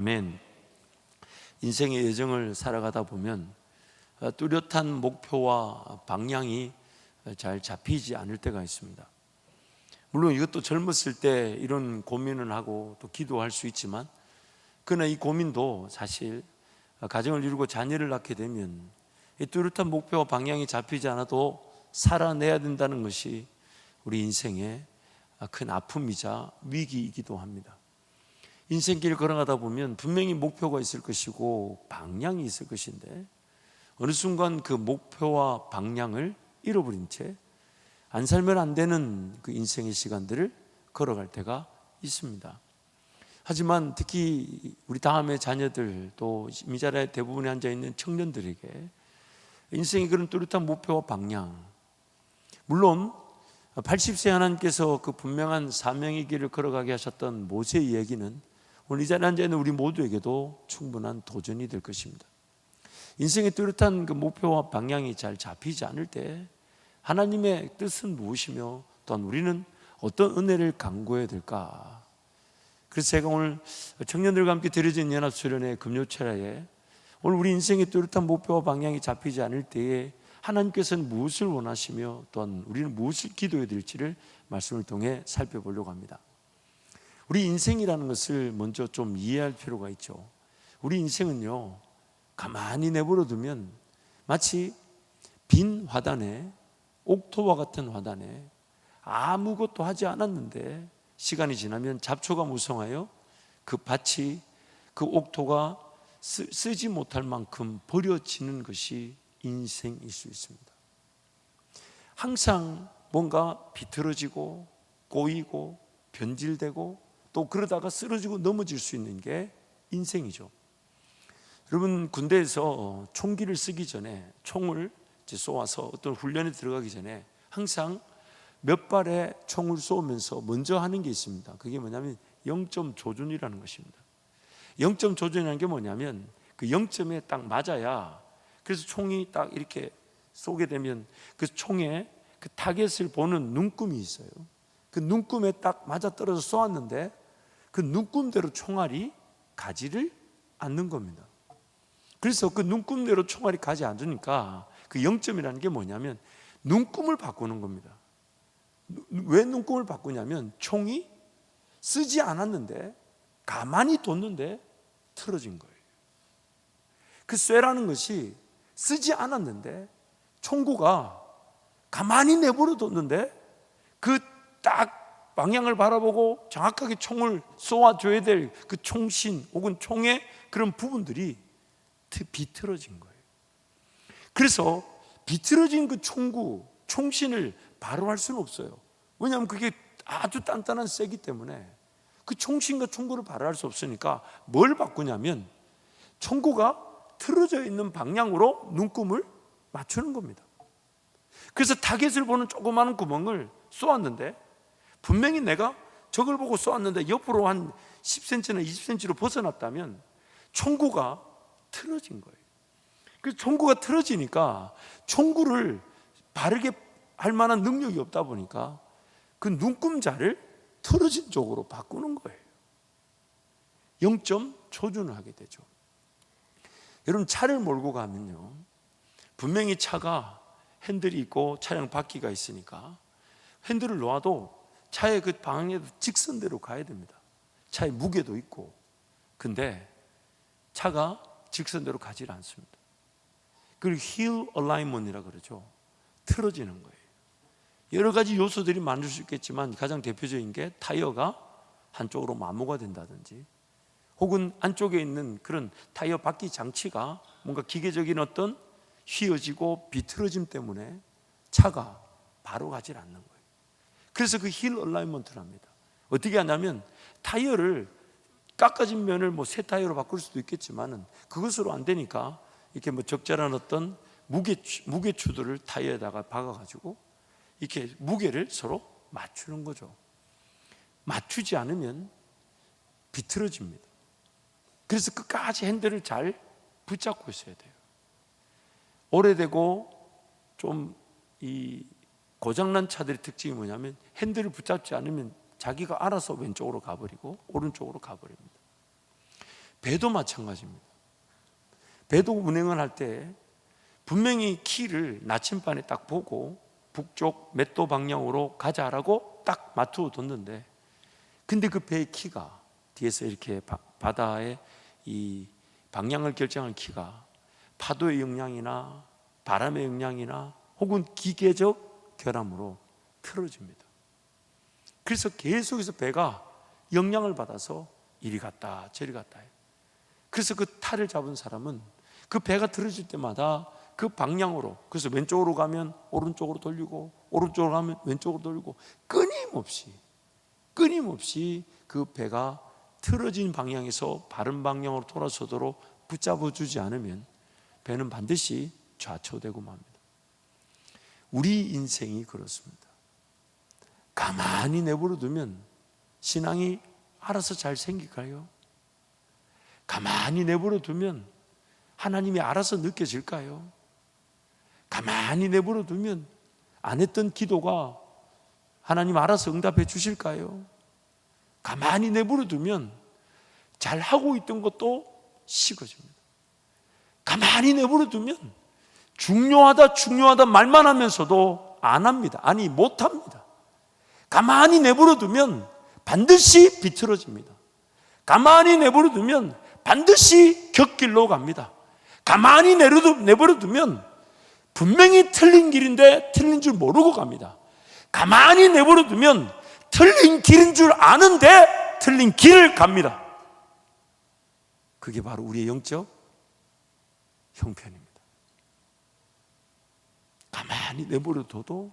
아멘. 인생의 여정을 살아가다 보면 뚜렷한 목표와 방향이 잘 잡히지 않을 때가 있습니다. 물론 이것도 젊었을 때 이런 고민을 하고 또 기도할 수 있지만, 그러나 이 고민도 사실 가정을 이루고 자녀를 낳게 되면 이 뚜렷한 목표와 방향이 잡히지 않아도 살아내야 된다는 것이 우리 인생의 큰 아픔이자 위기이기도 합니다. 인생길 걸어가다 보면 분명히 목표가 있을 것이고 방향이 있을 것인데, 어느 순간 그 목표와 방향을 잃어버린 채 안 살면 안 되는 그 인생의 시간들을 걸어갈 때가 있습니다. 하지만 특히 우리 다음의 자녀들, 또 미자라의 대부분에 앉아있는 청년들에게 인생의 그런 뚜렷한 목표와 방향, 물론 80세 하나님께서 그 분명한 사명의 길을 걸어가게 하셨던 모세의 얘기는 오늘 이 자리에 앉아있는 우리 모두에게도 충분한 도전이 될 것입니다. 인생의 뚜렷한 그 목표와 방향이 잘 잡히지 않을 때 하나님의 뜻은 무엇이며, 또한 우리는 어떤 은혜를 간구해야 될까? 그래서 제가 오늘 청년들과 함께 드려진 연합수련회 금요철야에 오늘 우리 인생의 뚜렷한 목표와 방향이 잡히지 않을 때에 하나님께서는 무엇을 원하시며, 또한 우리는 무엇을 기도해야 될지를 말씀을 통해 살펴보려고 합니다. 우리 인생이라는 것을 먼저 좀 이해할 필요가 있죠. 우리 인생은요, 가만히 내버려 두면 마치 빈 화단에, 옥토와 같은 화단에 아무것도 하지 않았는데 시간이 지나면 잡초가 무성하여 그 밭이, 그 옥토가 쓰지 못할 만큼 버려지는 것이 인생일 수 있습니다. 항상 뭔가 비틀어지고 꼬이고 변질되고 또 그러다가 쓰러지고 넘어질 수 있는 게 인생이죠. 여러분, 군대에서 총기를 쓰기 전에, 총을 쏘아서 어떤 훈련에 들어가기 전에 항상 몇 발의 총을 쏘면서 먼저 하는 게 있습니다. 그게 뭐냐면 0점 조준이라는 것입니다. 0점 조준이라는 게 뭐냐면 그 0점에 딱 맞아야, 그래서 총이 딱 이렇게 쏘게 되면 그 총에 그 타겟을 보는 눈금이 있어요. 그 눈금에 딱 맞아 떨어져 쏘았는데 그 눈금대로 총알이 가지를 않는 겁니다. 그래서 그 눈금대로 총알이 가지 않으니까 그 0점이라는 게 뭐냐면 눈금을 바꾸는 겁니다. 왜 눈금을 바꾸냐면 총이 쓰지 않았는데 가만히 뒀는데 틀어진 거예요. 그 쇠라는 것이 쓰지 않았는데 총구가 가만히 내버려 뒀는데 그 딱 방향을 바라보고 정확하게 총을 쏘아줘야 될 그 총신 혹은 총의 그런 부분들이 비틀어진 거예요. 그래서 비틀어진 그 총구, 총신을 바로 할 수는 없어요. 왜냐하면 그게 아주 단단한 쇠기 때문에 그 총신과 총구를 바로 할 수 없으니까 뭘 바꾸냐면 총구가 틀어져 있는 방향으로 눈금을 맞추는 겁니다. 그래서 타겟을 보는 조그마한 구멍을 쏘았는데, 분명히 내가 저걸 보고 쏘았는데 옆으로 한 10cm나 20cm로 벗어났다면 총구가 틀어진 거예요. 그래서 총구가 틀어지니까 총구를 바르게 할 만한 능력이 없다 보니까 그 눈금자를 틀어진 쪽으로 바꾸는 거예요. 0점 조준을 하게 되죠. 여러분, 차를 몰고 가면요, 분명히 차가 핸들이 있고 차량 바퀴가 있으니까 핸들을 놓아도 차의 그 방향에도 직선대로 가야 됩니다. 차의 무게도 있고. 근데 차가 직선대로 가지 않습니다. 그리고 힐 얼라이먼이라고 그러죠. 틀어지는 거예요. 여러 가지 요소들이 많을 수 있겠지만 가장 대표적인 게 타이어가 한쪽으로 마모가 된다든지, 혹은 안쪽에 있는 그런 타이어 바퀴 장치가 뭔가 기계적인 어떤 휘어지고 비틀어짐 때문에 차가 바로 가지 않는 거예요. 그래서 그 힐 얼라이먼트를 합니다. 어떻게 하냐면 타이어를 깎아진 면을 새 타이어로 바꿀 수도 있겠지만은 그것으로 안 되니까 이렇게 적절한 어떤 무게추들을 타이어에다가 박아가지고 이렇게 무게를 서로 맞추는 거죠. 맞추지 않으면 비틀어집니다. 그래서 끝까지 핸들을 잘 붙잡고 있어야 돼요. 오래되고 좀 이 고장난 차들의 특징이 뭐냐면 핸들을 붙잡지 않으면 자기가 알아서 왼쪽으로 가버리고 오른쪽으로 가버립니다. 배도 마찬가지입니다. 배도 운행을 할 때 분명히 키를 나침반에 딱 보고 북쪽 몇 도 방향으로 가자라고 딱 맞추어 뒀는데, 근데 그 배의 키가 뒤에서 이렇게 바다의 이 방향을 결정할 키가 파도의 영향이나 바람의 영향이나 혹은 기계적 결함으로 틀어집니다. 그래서 계속해서 배가 영향을 받아서 이리 갔다 저리 갔다 해요. 그래서 그 탈을 잡은 사람은 그 배가 틀어질 때마다 그 방향으로, 그래서 왼쪽으로 가면 오른쪽으로 돌리고 오른쪽으로 가면 왼쪽으로 돌리고 끊임없이 그 배가 틀어진 방향에서 바른 방향으로 돌아서도록 붙잡아주지 않으면 배는 반드시 좌초되고 맙니다. 우리 인생이 그렇습니다. 가만히 내버려 두면 신앙이 알아서 잘 생길까요? 가만히 내버려 두면 하나님이 알아서 느껴질까요? 가만히 내버려 두면 안 했던 기도가 하나님 알아서 응답해 주실까요? 가만히 내버려 두면 잘하고 있던 것도 식어집니다. 가만히 내버려 두면 중요하다 말만 하면서도 안 합니다. 아니, 못 합니다. 가만히 내버려 두면 반드시 비틀어집니다. 가만히 내버려 두면 반드시 곁길로 갑니다. 가만히 내버려 두면 분명히 틀린 길인데 틀린 줄 모르고 갑니다. 가만히 내버려 두면 틀린 길인 줄 아는데 틀린 길을 갑니다. 그게 바로 우리의 영적 형편입니다. 가만히 내버려 둬도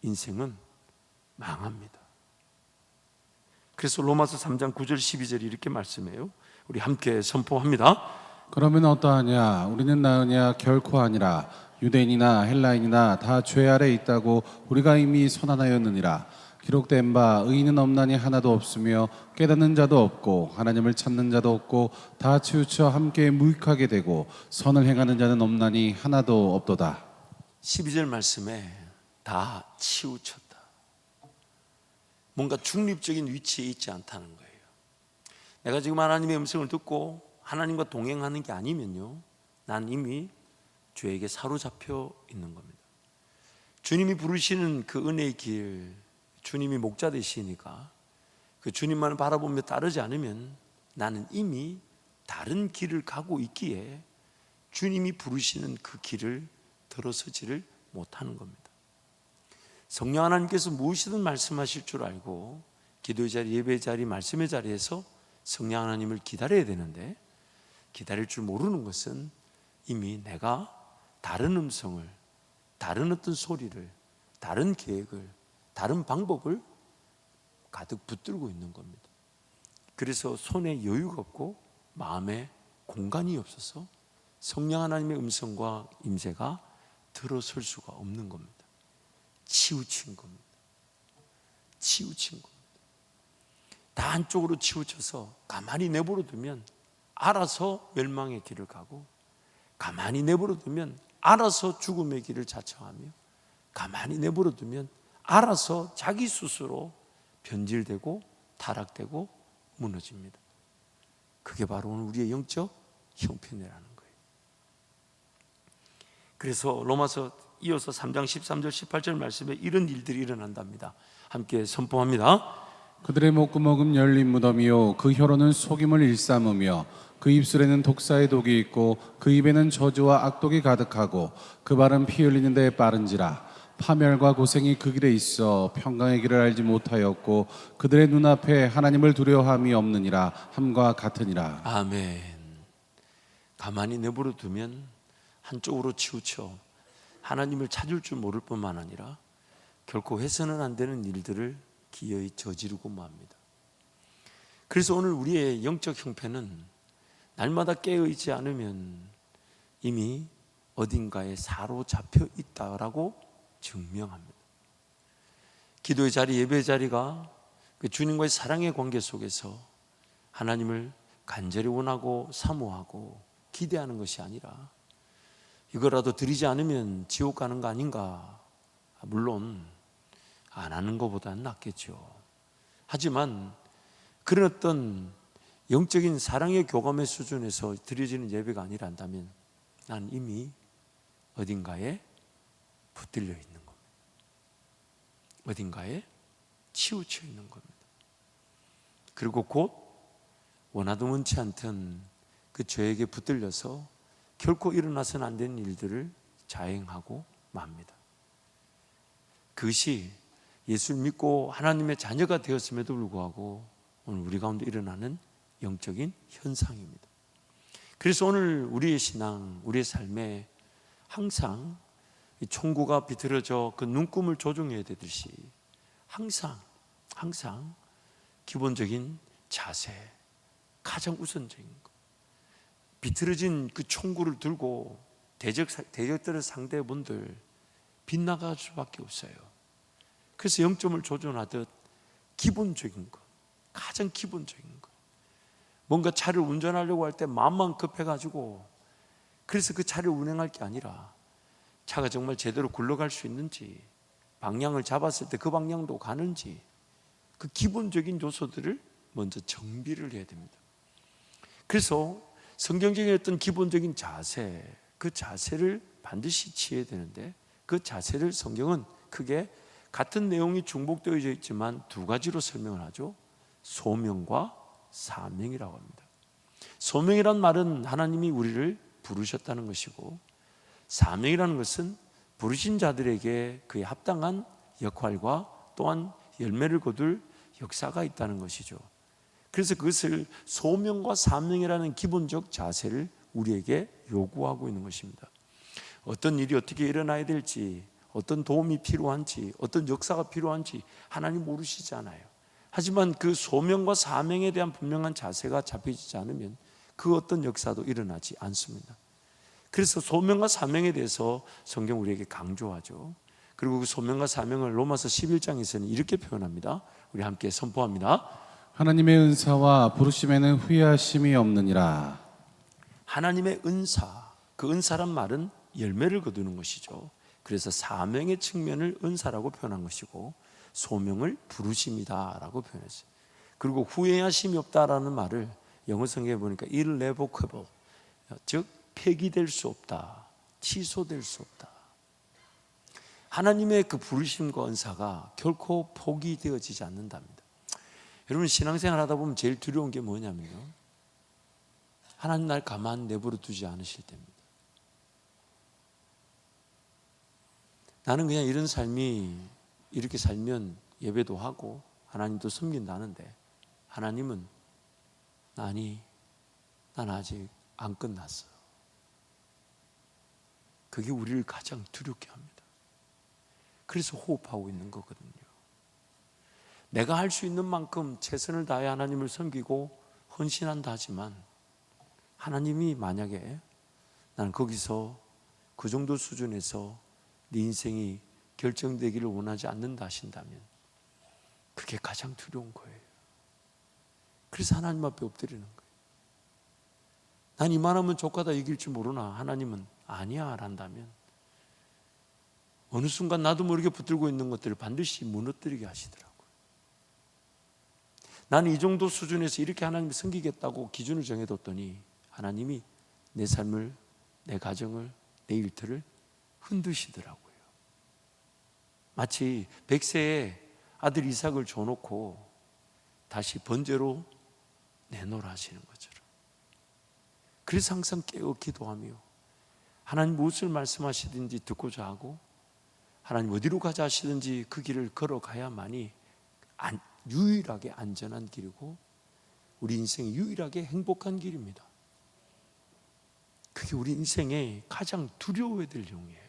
인생은 망합니다. 그래서 로마서 3장 9절 12절이 이렇게 말씀해요. 우리 함께 선포합니다. 그러면 어떠하냐? 우리는 나으냐? 결코 아니라. 유대인이나 헬라인이나 다 죄 아래 있다고 우리가 이미 선언하였느니라. 기록된 바 의인은 없나니 하나도 없으며 깨닫는 자도 없고 하나님을 찾는 자도 없고 다 치우쳐 함께 무익하게 되고 선을 행하는 자는 없나니 하나도 없도다. 12절 말씀에 다 치우쳤다. 뭔가 중립적인 위치에 있지 않다는 거예요. 내가 지금 하나님의 음성을 듣고 하나님과 동행하는 게 아니면요, 난 이미 죄에게 사로잡혀 있는 겁니다. 주님이 부르시는 그 은혜의 길, 주님이 목자 되시니까 그 주님만을 바라보며 따르지 않으면 나는 이미 다른 길을 가고 있기에 주님이 부르시는 그 길을 들어서지를 못하는 겁니다. 성령 하나님께서 무엇이든 말씀하실 줄 알고 기도의 자리, 예배의 자리, 말씀의 자리에서 성령 하나님을 기다려야 되는데, 기다릴 줄 모르는 것은 이미 내가 다른 음성을, 다른 어떤 소리를, 다른 계획을, 다른 방법을 가득 붙들고 있는 겁니다. 그래서 손에 여유가 없고 마음에 공간이 없어서 성령 하나님의 음성과 임재가 들어설 수가 없는 겁니다. 치우친 겁니다. 치우친 겁니다. 다 한쪽으로 치우쳐서 가만히 내버려 두면 알아서 멸망의 길을 가고, 가만히 내버려 두면 알아서 죽음의 길을 자청하며, 가만히 내버려 두면 알아서 자기 스스로 변질되고 타락되고 무너집니다. 그게 바로 오늘 우리의 영적 형편이라는 거예요. 그래서 로마서 이어서 3장 13절 18절 말씀에 이런 일들이 일어난답니다. 함께 선포합니다. 그들의 목구멍은 열린 무덤이요 그 혀로는 속임을 일삼으며 그 입술에는 독사의 독이 있고 그 입에는 저주와 악독이 가득하고 그 발은 피 흘리는 데 빠른지라. 파멸과 고생이 그 길에 있어 평강의 길을 알지 못하였고 그들의 눈앞에 하나님을 두려워함이 없느니라 함과 같으니라. 아멘. 가만히 내버려 두면 한쪽으로 치우쳐 하나님을 찾을 줄 모를 뿐만 아니라 결코 해서는 안 되는 일들을 기어이 저지르고 맙니다. 그래서 오늘 우리의 영적 형편은 날마다 깨어있지 않으면 이미 어딘가에 사로잡혀 있다라고 증명합니다. 기도의 자리, 예배의 자리가 그 주님과의 사랑의 관계 속에서 하나님을 간절히 원하고 사모하고 기대하는 것이 아니라 이거라도 드리지 않으면 지옥 가는 거 아닌가? 물론 안 하는 것보다는 낫겠죠. 하지만 그런 어떤 영적인 사랑의 교감의 수준에서 드려지는 예배가 아니란다면 난 이미 어딘가에 붙들려 있는 겁니다. 어딘가에 치우쳐 있는 겁니다. 그리고 곧 원하든 원치 않든 그 죄에게 붙들려서 결코 일어나서는 안 되는 일들을 자행하고 맙니다. 그것이 예수를 믿고 하나님의 자녀가 되었음에도 불구하고 오늘 우리 가운데 일어나는 영적인 현상입니다. 그래서 오늘 우리의 신앙, 우리의 삶에 항상 이 총구가 비틀어져 그 눈금을 조종해야 되듯이 항상 기본적인 자세, 가장 우선적인 것, 비틀어진 그 총구를 들고 대적들을 상대해 본들 빗나갈 수밖에 없어요. 그래서 영점을 조준하듯 기본적인 것, 가장 기본적인 것, 뭔가 차를 운전하려고 할 때 마음만 급해가지고 그래서 그 차를 운행할 게 아니라 차가 정말 제대로 굴러갈 수 있는지, 방향을 잡았을 때 그 방향도 가는지, 그 기본적인 요소들을 먼저 정비를 해야 됩니다. 그래서 성경적인 어떤 기본적인 자세, 그 자세를 반드시 취해야 되는데 그 자세를 성경은 크게 같은 내용이 중복되어져 있지만 두 가지로 설명을 하죠. 소명과 사명이라고 합니다. 소명이란 말은 하나님이 우리를 부르셨다는 것이고, 사명이라는 것은 부르신 자들에게 그에 합당한 역할과 또한 열매를 거둘 역사가 있다는 것이죠. 그래서 그것을 소명과 사명이라는 기본적 자세를 우리에게 요구하고 있는 것입니다. 어떤 일이 어떻게 일어나야 될지, 어떤 도움이 필요한지, 어떤 역사가 필요한지 하나님 모르시잖아요. 하지만 그 소명과 사명에 대한 분명한 자세가 잡혀지지 않으면 그 어떤 역사도 일어나지 않습니다. 그래서 소명과 사명에 대해서 성경 우리에게 강조하죠. 그리고 그 소명과 사명을 로마서 11장에서는 이렇게 표현합니다. 우리 함께 선포합니다. 하나님의 은사와 부르심에는 후회하심이 없느니라. 하나님의 은사, 그 은사란 말은 열매를 거두는 것이죠. 그래서 사명의 측면을 은사라고 표현한 것이고, 소명을 부르심이다 라고 표현했어요. 그리고 후회하심이 없다라는 말을 영어 성경에 보니까 irrevocable, 즉 폐기될 수 없다, 취소될 수 없다. 하나님의 그 부르심과 은사가 결코 포기되어지지 않는답니다. 여러분, 신앙생활 하다 보면 제일 두려운 게 뭐냐면요, 하나님 날 가만 내버려 두지 않으실 때입니다. 나는 그냥 이런 삶이, 이렇게 살면 예배도 하고 하나님도 섬긴다는데 하나님은 난 아직 안 끝났어. 그게 우리를 가장 두렵게 합니다. 그래서 호흡하고 있는 거거든요. 내가 할 수 있는 만큼 최선을 다해 하나님을 섬기고 헌신한다 하지만 하나님이 만약에 나는 거기서 그 정도 수준에서 네 인생이 결정되기를 원하지 않는다 하신다면 그게 가장 두려운 거예요. 그래서 하나님 앞에 엎드리는 거예요. 난 이만하면 족하다 이길 줄 모르나 하나님은 아니야 란다면 어느 순간 나도 모르게 붙들고 있는 것들을 반드시 무너뜨리게 하시더라고요. 나는 이 정도 수준에서 이렇게 하나님을 섬기겠다고 기준을 정해뒀더니 하나님이 내 삶을, 내 가정을, 내 일터를 흔드시더라고요. 마치 100세에 아들 이삭을 줘놓고 다시 번제로 내놓으라 하시는 것처럼. 그래서 항상 깨어 기도하며 하나님 무엇을 말씀하시든지 듣고자 하고 하나님 어디로 가자 하시든지 그 길을 걸어가야만이 유일하게 안전한 길이고 우리 인생이 유일하게 행복한 길입니다. 그게 우리 인생의 가장 두려워야 될 영이에요.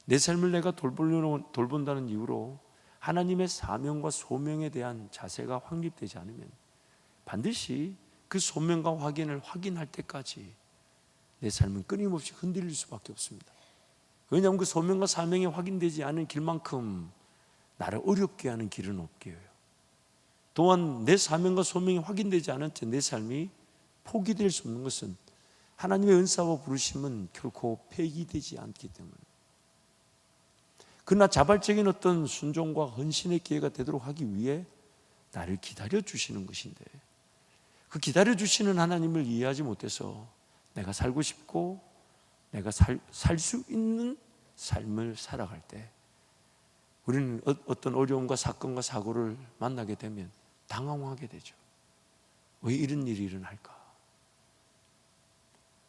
내 삶을 내가 돌본다는 이유로 하나님의 사명과 소명에 대한 자세가 확립되지 않으면 반드시 그 소명과 확인을 확인할 때까지 내 삶은 끊임없이 흔들릴 수밖에 없습니다. 왜냐하면 그 소명과 사명이 확인되지 않은 길만큼 나를 어렵게 하는 길은 없게요. 또한 내 사명과 소명이 확인되지 않은 채 내 삶이 포기될 수 없는 것은 하나님의 은사와 부르심은 결코 폐기되지 않기 때문에, 그러나 자발적인 어떤 순종과 헌신의 기회가 되도록 하기 위해 나를 기다려 주시는 것인데 그 기다려주시는 하나님을 이해하지 못해서 내가 살고 싶고 내가 살 수 있는 삶을 살아갈 때 우리는 어떤 어려움과 사건과 사고를 만나게 되면 당황하게 되죠. 왜 이런 일이 일어날까?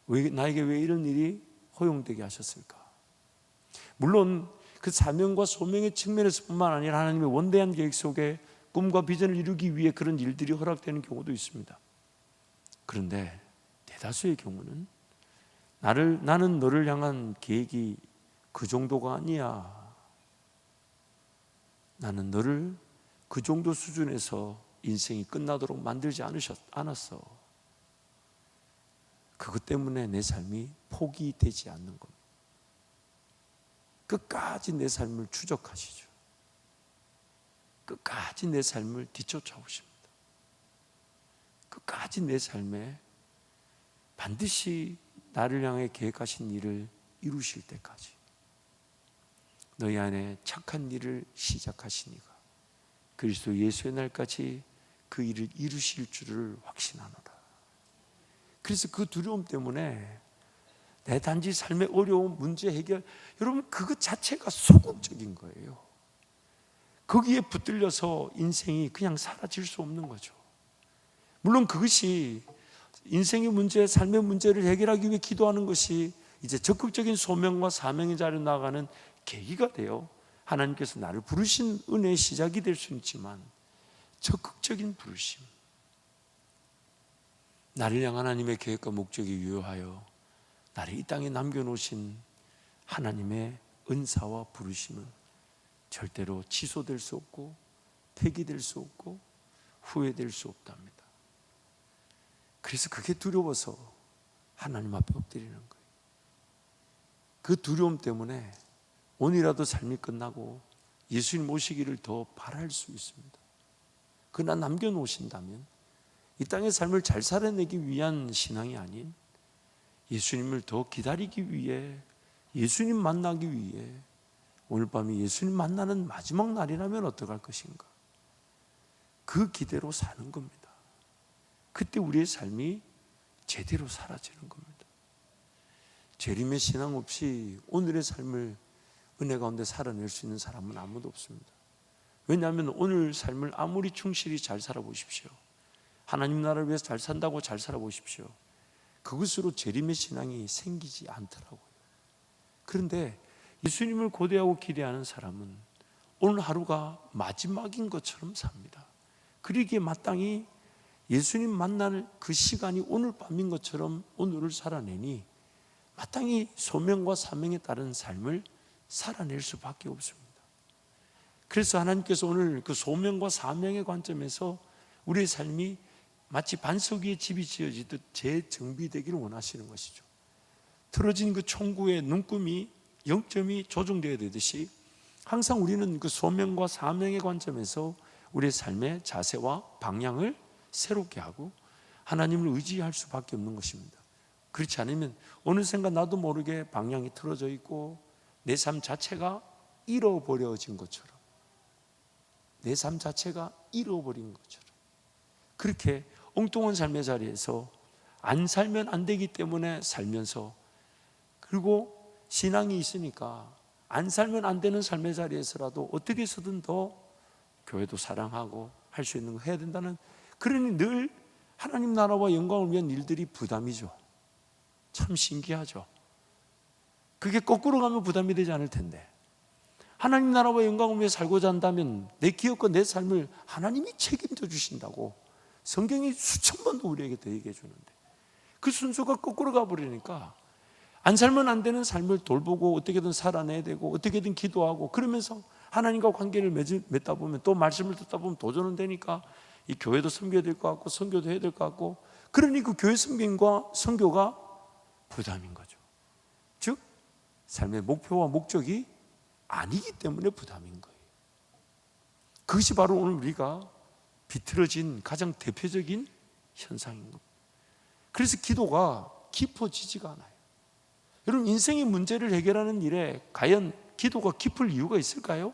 나에게 왜 이런 일이 허용되게 하셨을까? 물론 그 사명과 소명의 측면에서뿐만 아니라 하나님의 원대한 계획 속에 꿈과 비전을 이루기 위해 그런 일들이 허락되는 경우도 있습니다. 그런데 대다수의 경우는 나는 너를 향한 계획이 그 정도가 아니야. 나는 너를 그 정도 수준에서 인생이 끝나도록 만들지 않았어. 그것 때문에 내 삶이 포기되지 않는 겁니다. 끝까지 내 삶을 추적하시죠. 끝까지 내 삶을 뒤쫓아오십니다. 끝까지 내 삶에 반드시 나를 향해 계획하신 일을 이루실 때까지 너희 안에 착한 일을 시작하시니가 그리스도 예수의 날까지 그 일을 이루실 줄을 확신하노라. 그래서 그 두려움 때문에 내 단지 삶의 어려움, 문제 해결, 여러분 그것 자체가 소극적인 거예요. 거기에 붙들려서 인생이 그냥 사라질 수 없는 거죠. 물론 그것이 인생의 문제, 삶의 문제를 해결하기 위해 기도하는 것이 이제 적극적인 소명과 사명의 자리로 나아가는 계기가 돼요. 하나님께서 나를 부르신 은혜의 시작이 될 수 있지만 적극적인 부르심, 나를 향한 하나님의 계획과 목적에 유효하여 나를 이 땅에 남겨놓으신 하나님의 은사와 부르심은 절대로 취소될 수 없고 폐기될 수 없고 후회될 수 없답니다. 그래서 그게 두려워서 하나님 앞에 엎드리는 거예요. 그 두려움 때문에 오늘이라도 삶이 끝나고 예수님 오시기를 더 바랄 수 있습니다. 그러나 남겨놓으신다면 이 땅의 삶을 잘 살아내기 위한 신앙이 아닌 예수님을 더 기다리기 위해, 예수님 만나기 위해, 오늘 밤이 예수님 만나는 마지막 날이라면 어떡할 것인가? 그 기대로 사는 겁니다. 그때 우리의 삶이 제대로 사라지는 겁니다. 재림의 신앙 없이 오늘의 삶을 은혜 가운데 살아낼 수 있는 사람은 아무도 없습니다. 왜냐하면 오늘 삶을 아무리 충실히 잘 살아보십시오. 하나님 나라를 위해서 잘 산다고 잘 살아보십시오. 그것으로 재림의 신앙이 생기지 않더라고요. 그런데 예수님을 고대하고 기대하는 사람은 오늘 하루가 마지막인 것처럼 삽니다. 그러기에 마땅히 예수님 만날 그 시간이 오늘 밤인 것처럼 오늘을 살아내니 마땅히 소명과 사명에 따른 삶을 살아낼 수밖에 없습니다. 그래서 하나님께서 오늘 그 소명과 사명의 관점에서 우리의 삶이 마치 반석 위에 집이 지어지듯 재정비되기를 원하시는 것이죠. 틀어진 그 총구의 눈금이 0점이 조정되어야 되듯이 항상 우리는 그 소명과 사명의 관점에서 우리의 삶의 자세와 방향을 새롭게 하고 하나님을 의지할 수밖에 없는 것입니다. 그렇지 않으면 어느샌가 나도 모르게 방향이 틀어져 있고 내 삶 자체가 잃어버려진 것처럼, 내 삶 자체가 잃어버린 것처럼 그렇게 엉뚱한 삶의 자리에서 안 살면 안 되기 때문에 살면서, 그리고 신앙이 있으니까 안 살면 안 되는 삶의 자리에서라도 어떻게 해서든 더 교회도 사랑하고 할 수 있는 거 해야 된다는, 그러니 늘 하나님 나라와 영광을 위한 일들이 부담이죠. 참 신기하죠. 그게 거꾸로 가면 부담이 되지 않을 텐데, 하나님 나라와 영광을 위해 살고자 한다면 내 기업과 내 삶을 하나님이 책임져 주신다고 성경이 수천 번도 우리에게 더 얘기해 주는데, 그 순서가 거꾸로 가버리니까 안 살면 안 되는 삶을 돌보고 어떻게든 살아내야 되고 어떻게든 기도하고 그러면서 하나님과 관계를 맺다 보면, 또 말씀을 듣다 보면 도전은 되니까 이 교회도 섬겨야 될 것 같고 선교도 해야 될 것 같고, 그러니 그 교회 섬김과 선교가 부담인 거죠. 즉 삶의 목표와 목적이 아니기 때문에 부담인 거예요. 그것이 바로 오늘 우리가 비틀어진 가장 대표적인 현상인 겁니다. 그래서 기도가 깊어지지가 않아요. 여러분, 인생의 문제를 해결하는 일에 과연 기도가 깊을 이유가 있을까요?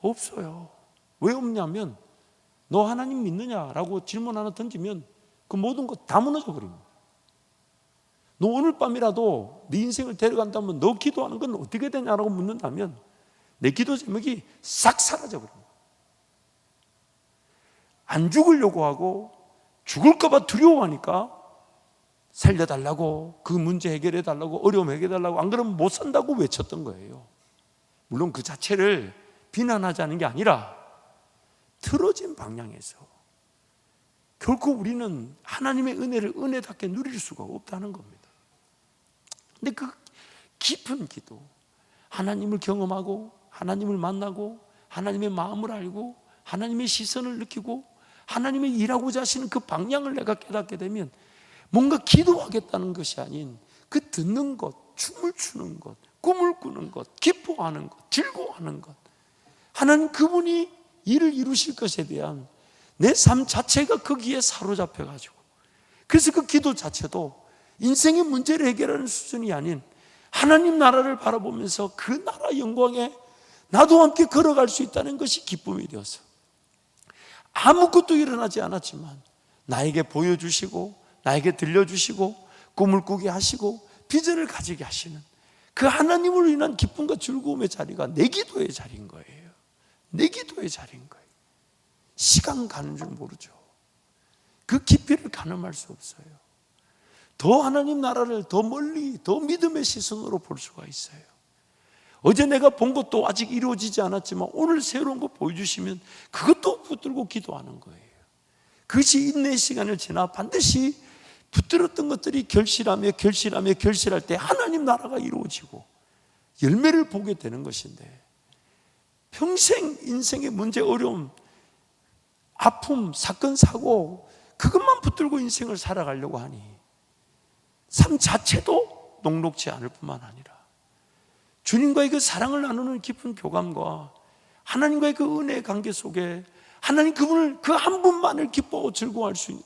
없어요. 왜 없냐면, 너 하나님 믿느냐라고 질문 하나 던지면 그 모든 것 다 무너져 버립니다. 너 오늘 밤이라도 네 인생을 데려간다면 너 기도하는 건 어떻게 되냐라고 묻는다면 내 기도 제목이 싹 사라져 버립니다. 안 죽으려고 하고 죽을까 봐 두려워하니까 살려달라고, 그 문제 해결해달라고, 어려움 해결해달라고, 안 그러면 못 산다고 외쳤던 거예요. 물론 그 자체를 비난하자는 게 아니라 틀어진 방향에서 결코 우리는 하나님의 은혜를 은혜답게 누릴 수가 없다는 겁니다. 근데 그 깊은 기도, 하나님을 경험하고 하나님을 만나고 하나님의 마음을 알고 하나님의 시선을 느끼고 하나님의 일하고자 하시는 그 방향을 내가 깨닫게 되면 뭔가 기도하겠다는 것이 아닌 그 듣는 것, 춤을 추는 것, 꿈을 꾸는 것, 기뻐하는 것, 즐거워하는 것, 하나님 그분이 일을 이루실 것에 대한 내 삶 자체가 거기에 사로잡혀 가지고, 그래서 그 기도 자체도 인생의 문제를 해결하는 수준이 아닌 하나님 나라를 바라보면서 그 나라 영광에 나도 함께 걸어갈 수 있다는 것이 기쁨이 되어서 아무것도 일어나지 않았지만 나에게 보여주시고 나에게 들려주시고 꿈을 꾸게 하시고 비전을 가지게 하시는 그 하나님으로 인한 기쁨과 즐거움의 자리가 내 기도의 자리인 거예요. 내 기도의 자리인 거예요. 시간 가는 줄 모르죠. 그 깊이를 가늠할 수 없어요. 더 하나님 나라를 더 멀리, 더 믿음의 시선으로 볼 수가 있어요. 어제 내가 본 것도 아직 이루어지지 않았지만 오늘 새로운 거 보여주시면 그것도 붙들고 기도하는 거예요. 그것이 인내의 시간을 지나 반드시 붙들었던 것들이 결실하며 결실할 때 하나님 나라가 이루어지고 열매를 보게 되는 것인데, 평생 인생의 문제, 어려움, 아픔, 사건, 사고 그것만 붙들고 인생을 살아가려고 하니 삶 자체도 녹록지 않을 뿐만 아니라 주님과의 그 사랑을 나누는 깊은 교감과 하나님과의 그 은혜의 관계 속에 하나님 그분을, 그 한 분만을 기뻐하고 즐거워할 수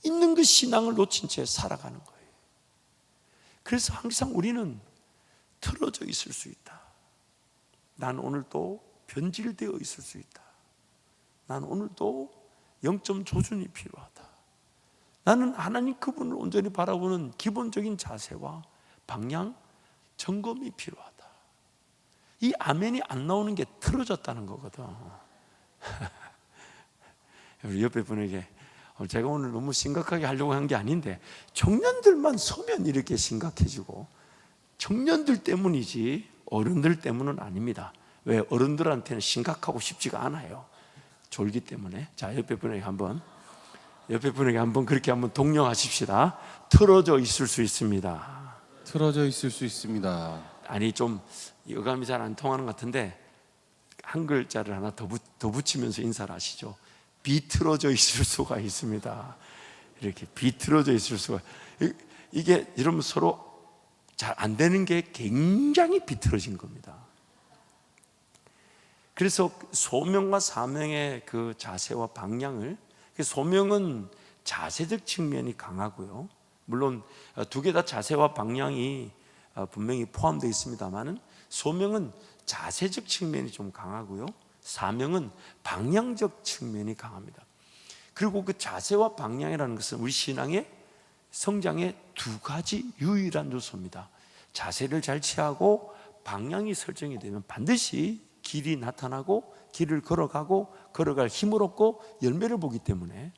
있는 그 신앙을 놓친 채 살아가는 거예요. 그래서 항상 우리는 틀어져 있을 수 있다. 난 오늘도 변질되어 있을 수 있다. 난 오늘도 영점 조준이 필요하다. 나는 하나님 그분을 온전히 바라보는 기본적인 자세와 방향, 점검이 필요하다. 이 아멘이 안 나오는 게 틀어졌다는 거거든. 우리 옆에 분에게 제가 오늘 너무 심각하게 하려고 한 게 아닌데 청년들만 서면 이렇게 심각해지고 청년들 때문이지 어른들 때문은 아닙니다. 왜? 어른들한테는 심각하고 싶지가 않아요. 졸기 때문에. 자, 옆에 분에게 한번 그렇게 한번 독려하십시다. 틀어져 있을 수 있습니다. 틀어져 있을 수 있습니다. 아니 좀 어감이 잘 안 통하는 것 같은데 한 글자를 하나 더 붙이면서 인사를 하시죠. 비틀어져 있을 수가 있습니다. 이렇게 비틀어져 있을 수가, 이게 여러분 서로 잘 안 되는 게 굉장히 비틀어진 겁니다. 그래서 소명과 사명의 그 자세와 방향을, 소명은 자세적 측면이 강하고요, 물론 두 개 다 자세와 방향이 분명히 포함되어 있습니다만은 소명은 자세적 측면이 좀 강하고요, 사명은 방향적 측면이 강합니다. 그리고 그 자세와 방향이라는 것은 우리 신앙의 성장의 두 가지 유일한 요소입니다. 자세를 잘 취하고 방향이 설정이 되면 반드시 길이 나타나고 길을 걸어갈 힘을 얻고 열매를 보기 때문에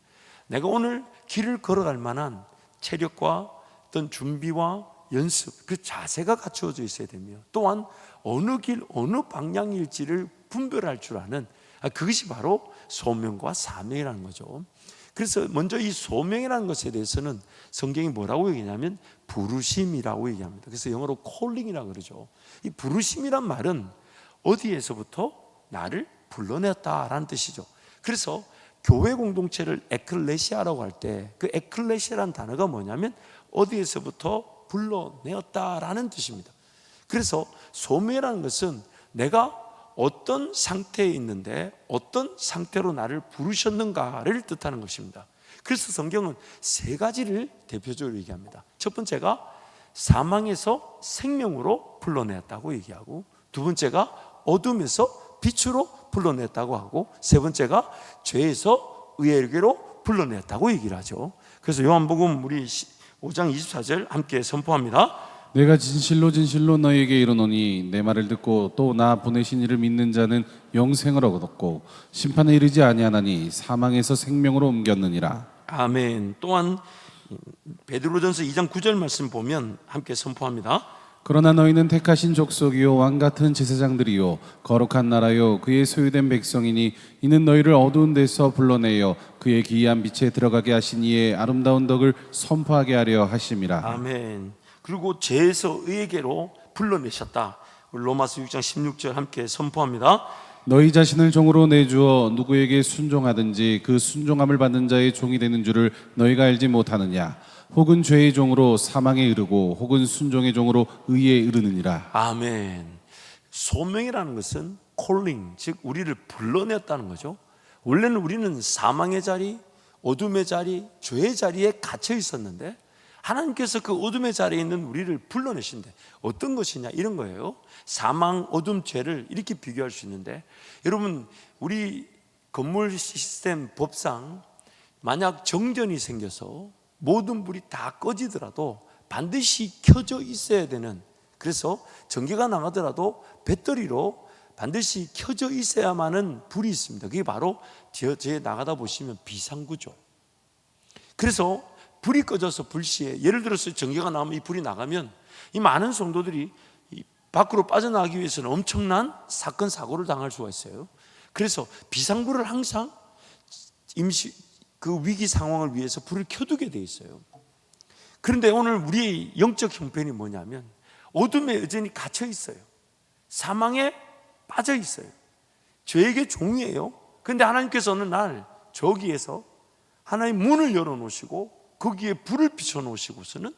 내가 오늘 길을 걸어갈 만한 체력과 어떤 준비와 연습, 그 자세가 갖추어져 있어야 되며, 또한 어느 길, 어느 방향일지를 분별할 줄 아는, 그것이 바로 소명과 사명이라는 거죠. 그래서 먼저 이 소명이라는 것에 대해서는 성경이 뭐라고 얘기하냐면 부르심이라고 얘기합니다. 그래서 영어로 calling이라고 그러죠. 이 부르심이란 말은 어디에서부터 나를 불러냈다라는 뜻이죠. 그래서 교회 공동체를 에클레시아라고 할 때 그 에클레시아라는 단어가 뭐냐면 어디에서부터 불러내었다라는 뜻입니다. 그래서 소명이라는 것은 내가 어떤 상태에 있는데 어떤 상태로 나를 부르셨는가를 뜻하는 것입니다. 그래서 성경은 세 가지를 대표적으로 얘기합니다. 첫 번째가 사망에서 생명으로 불러냈다고 얘기하고, 두 번째가 어둠에서 빛으로 불러냈다고 하고, 세 번째가 죄에서 의에게로 불러냈다고 얘기를 하죠. 그래서 요한복음 우리 5장 24절 함께 선포합니다. 내가 진실로 진실로 너희에게 이르노니 내 말을 듣고 또 나 보내신 이를 믿는 자는 영생을 얻었고 심판에 이르지 아니하나니 사망에서 생명으로 옮겼느니라. 아멘. 또한 베드로전서 2장 9절 말씀 보면 함께 선포합니다. 그러나 너희는 택하신 족속이요 왕 같은 제사장들이요 거룩한 나라요 그의 소유된 백성이니 이는 너희를 어두운 데서 불러내어 그의 기이한 빛에 들어가게 하신 이의 아름다운 덕을 선포하게 하려 하심이라. 아멘. 그리고 죄에서 의에게로 불러내셨다. 로마서 6장 16절 함께 선포합니다. 너희 자신을 종으로 내주어 누구에게 순종하든지 그 순종함을 받는 자의 종이 되는 줄을 너희가 알지 못하느냐. 혹은 죄의 종으로 사망에 이르고 혹은 순종의 종으로 의에 이르느니라. 아멘. 소명이라는 것은 콜링, 즉 우리를 불러냈다는 거죠. 원래는 우리는 사망의 자리, 어둠의 자리, 죄의 자리에 갇혀 있었는데 하나님께서 그 어둠의 자리에 있는 우리를 불러내신대. 어떤 것이냐 이런 거예요. 사망, 어둠, 죄를 이렇게 비교할 수 있는데, 여러분 우리 건물 시스템 법상 만약 정전이 생겨서 모든 불이 다 꺼지더라도 반드시 켜져 있어야 되는, 그래서 전기가 나가더라도 배터리로 반드시 켜져 있어야만은 불이 있습니다. 그게 바로 뒤에 나가다 보시면 비상구조. 그래서 불이 꺼져서 불시에, 예를 들어서 전기가 나오면 이 불이 나가면 이 많은 성도들이 밖으로 빠져나가기 위해서는 엄청난 사건 사고를 당할 수가 있어요. 그래서 비상구를 항상 그 위기 상황을 위해서 불을 켜두게 돼 있어요. 그런데 오늘 우리의 영적 형편이 뭐냐면 어둠에 여전히 갇혀 있어요. 사망에 빠져 있어요. 죄에게 종이에요. 그런데 하나님께서 어느 날 저기에서 하나의 문을 열어놓으시고 거기에 불을 비춰놓으시고서는,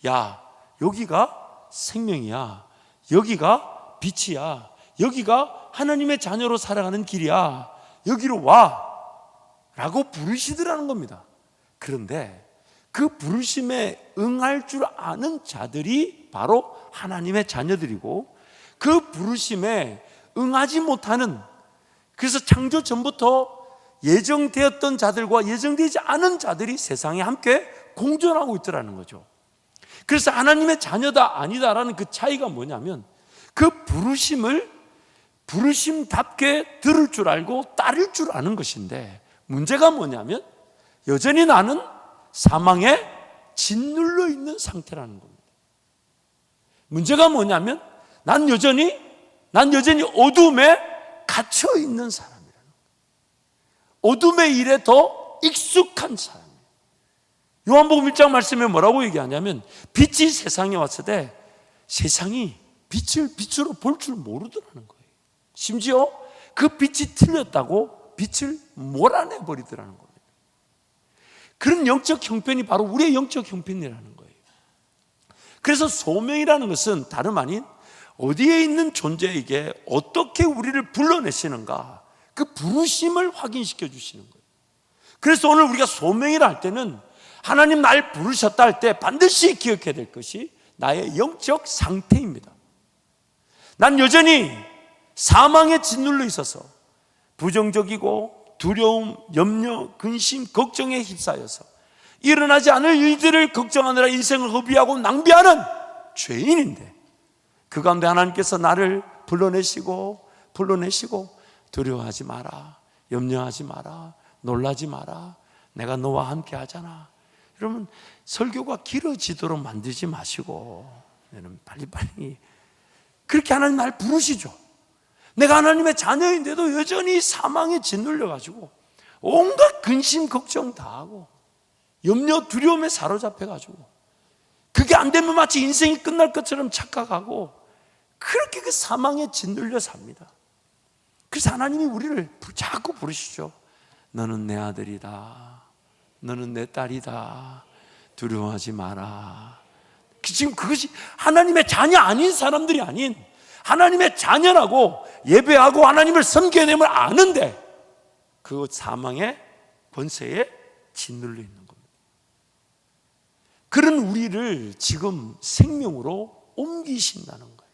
야, 여기가 생명이야, 여기가 빛이야, 여기가 하나님의 자녀로 살아가는 길이야, 여기로 와 라고 부르시더라는 겁니다. 그런데 그 부르심에 응할 줄 아는 자들이 바로 하나님의 자녀들이고, 그 부르심에 응하지 못하는, 그래서 창조 전부터 예정되었던 자들과 예정되지 않은 자들이 세상에 함께 공존하고 있더라는 거죠. 그래서 하나님의 자녀다 아니다라는 그 차이가 뭐냐면, 그 부르심을 부르심답게 들을 줄 알고 따를 줄 아는 것인데, 문제가 뭐냐면 여전히 나는 사망에 짓눌려 있는 상태라는 겁니다. 문제가 뭐냐면 난 여전히 어둠에 갇혀 있는 사람이라는 거예요. 어둠의 일에 더 익숙한 사람이에요. 요한복음 1장 말씀에 뭐라고 얘기하냐면, 빛이 세상에 왔을 때 세상이 빛을 빛으로 볼 줄 모르더라는 거예요. 심지어 그 빛이 틀렸다고 빛을 몰아내 버리더라는 겁니다. 그런 영적 형편이 바로 우리의 영적 형편이라는 거예요. 그래서 소명이라는 것은 다름 아닌 어디에 있는 존재에게 어떻게 우리를 불러내시는가, 그 부르심을 확인시켜 주시는 거예요. 그래서 오늘 우리가 소명이라 할 때는 하나님 날 부르셨다 할 때 반드시 기억해야 될 것이 나의 영적 상태입니다. 난 여전히 사망에 짓눌려 있어서 부정적이고 두려움, 염려, 근심, 걱정에 휩싸여서 일어나지 않을 일들을 걱정하느라 인생을 허비하고 낭비하는 죄인인데, 그 가운데 하나님께서 나를 불러내시고 두려워하지 마라, 염려하지 마라, 놀라지 마라, 내가 너와 함께 하잖아. 여러분, 설교가 길어지도록 만들지 마시고 여러분 빨리빨리 그렇게 하나님 날 부르시죠. 내가 하나님의 자녀인데도 여전히 사망에 짓눌려 가지고 온갖 근심 걱정 다 하고 염려 두려움에 사로잡혀 가지고 그게 안 되면 마치 인생이 끝날 것처럼 착각하고 그렇게 그 사망에 짓눌려 삽니다. 그래서 하나님이 우리를 자꾸 부르시죠. 너는 내 아들이다, 너는 내 딸이다, 두려워하지 마라. 지금 그것이 하나님의 자녀 아닌 사람들이 아닌 하나님의 자녀라고 예배하고 하나님을 섬겨야 됨을 아는데 그 사망의 권세에 짓눌려 있는 겁니다. 그런 우리를 지금 생명으로 옮기신다는 거예요.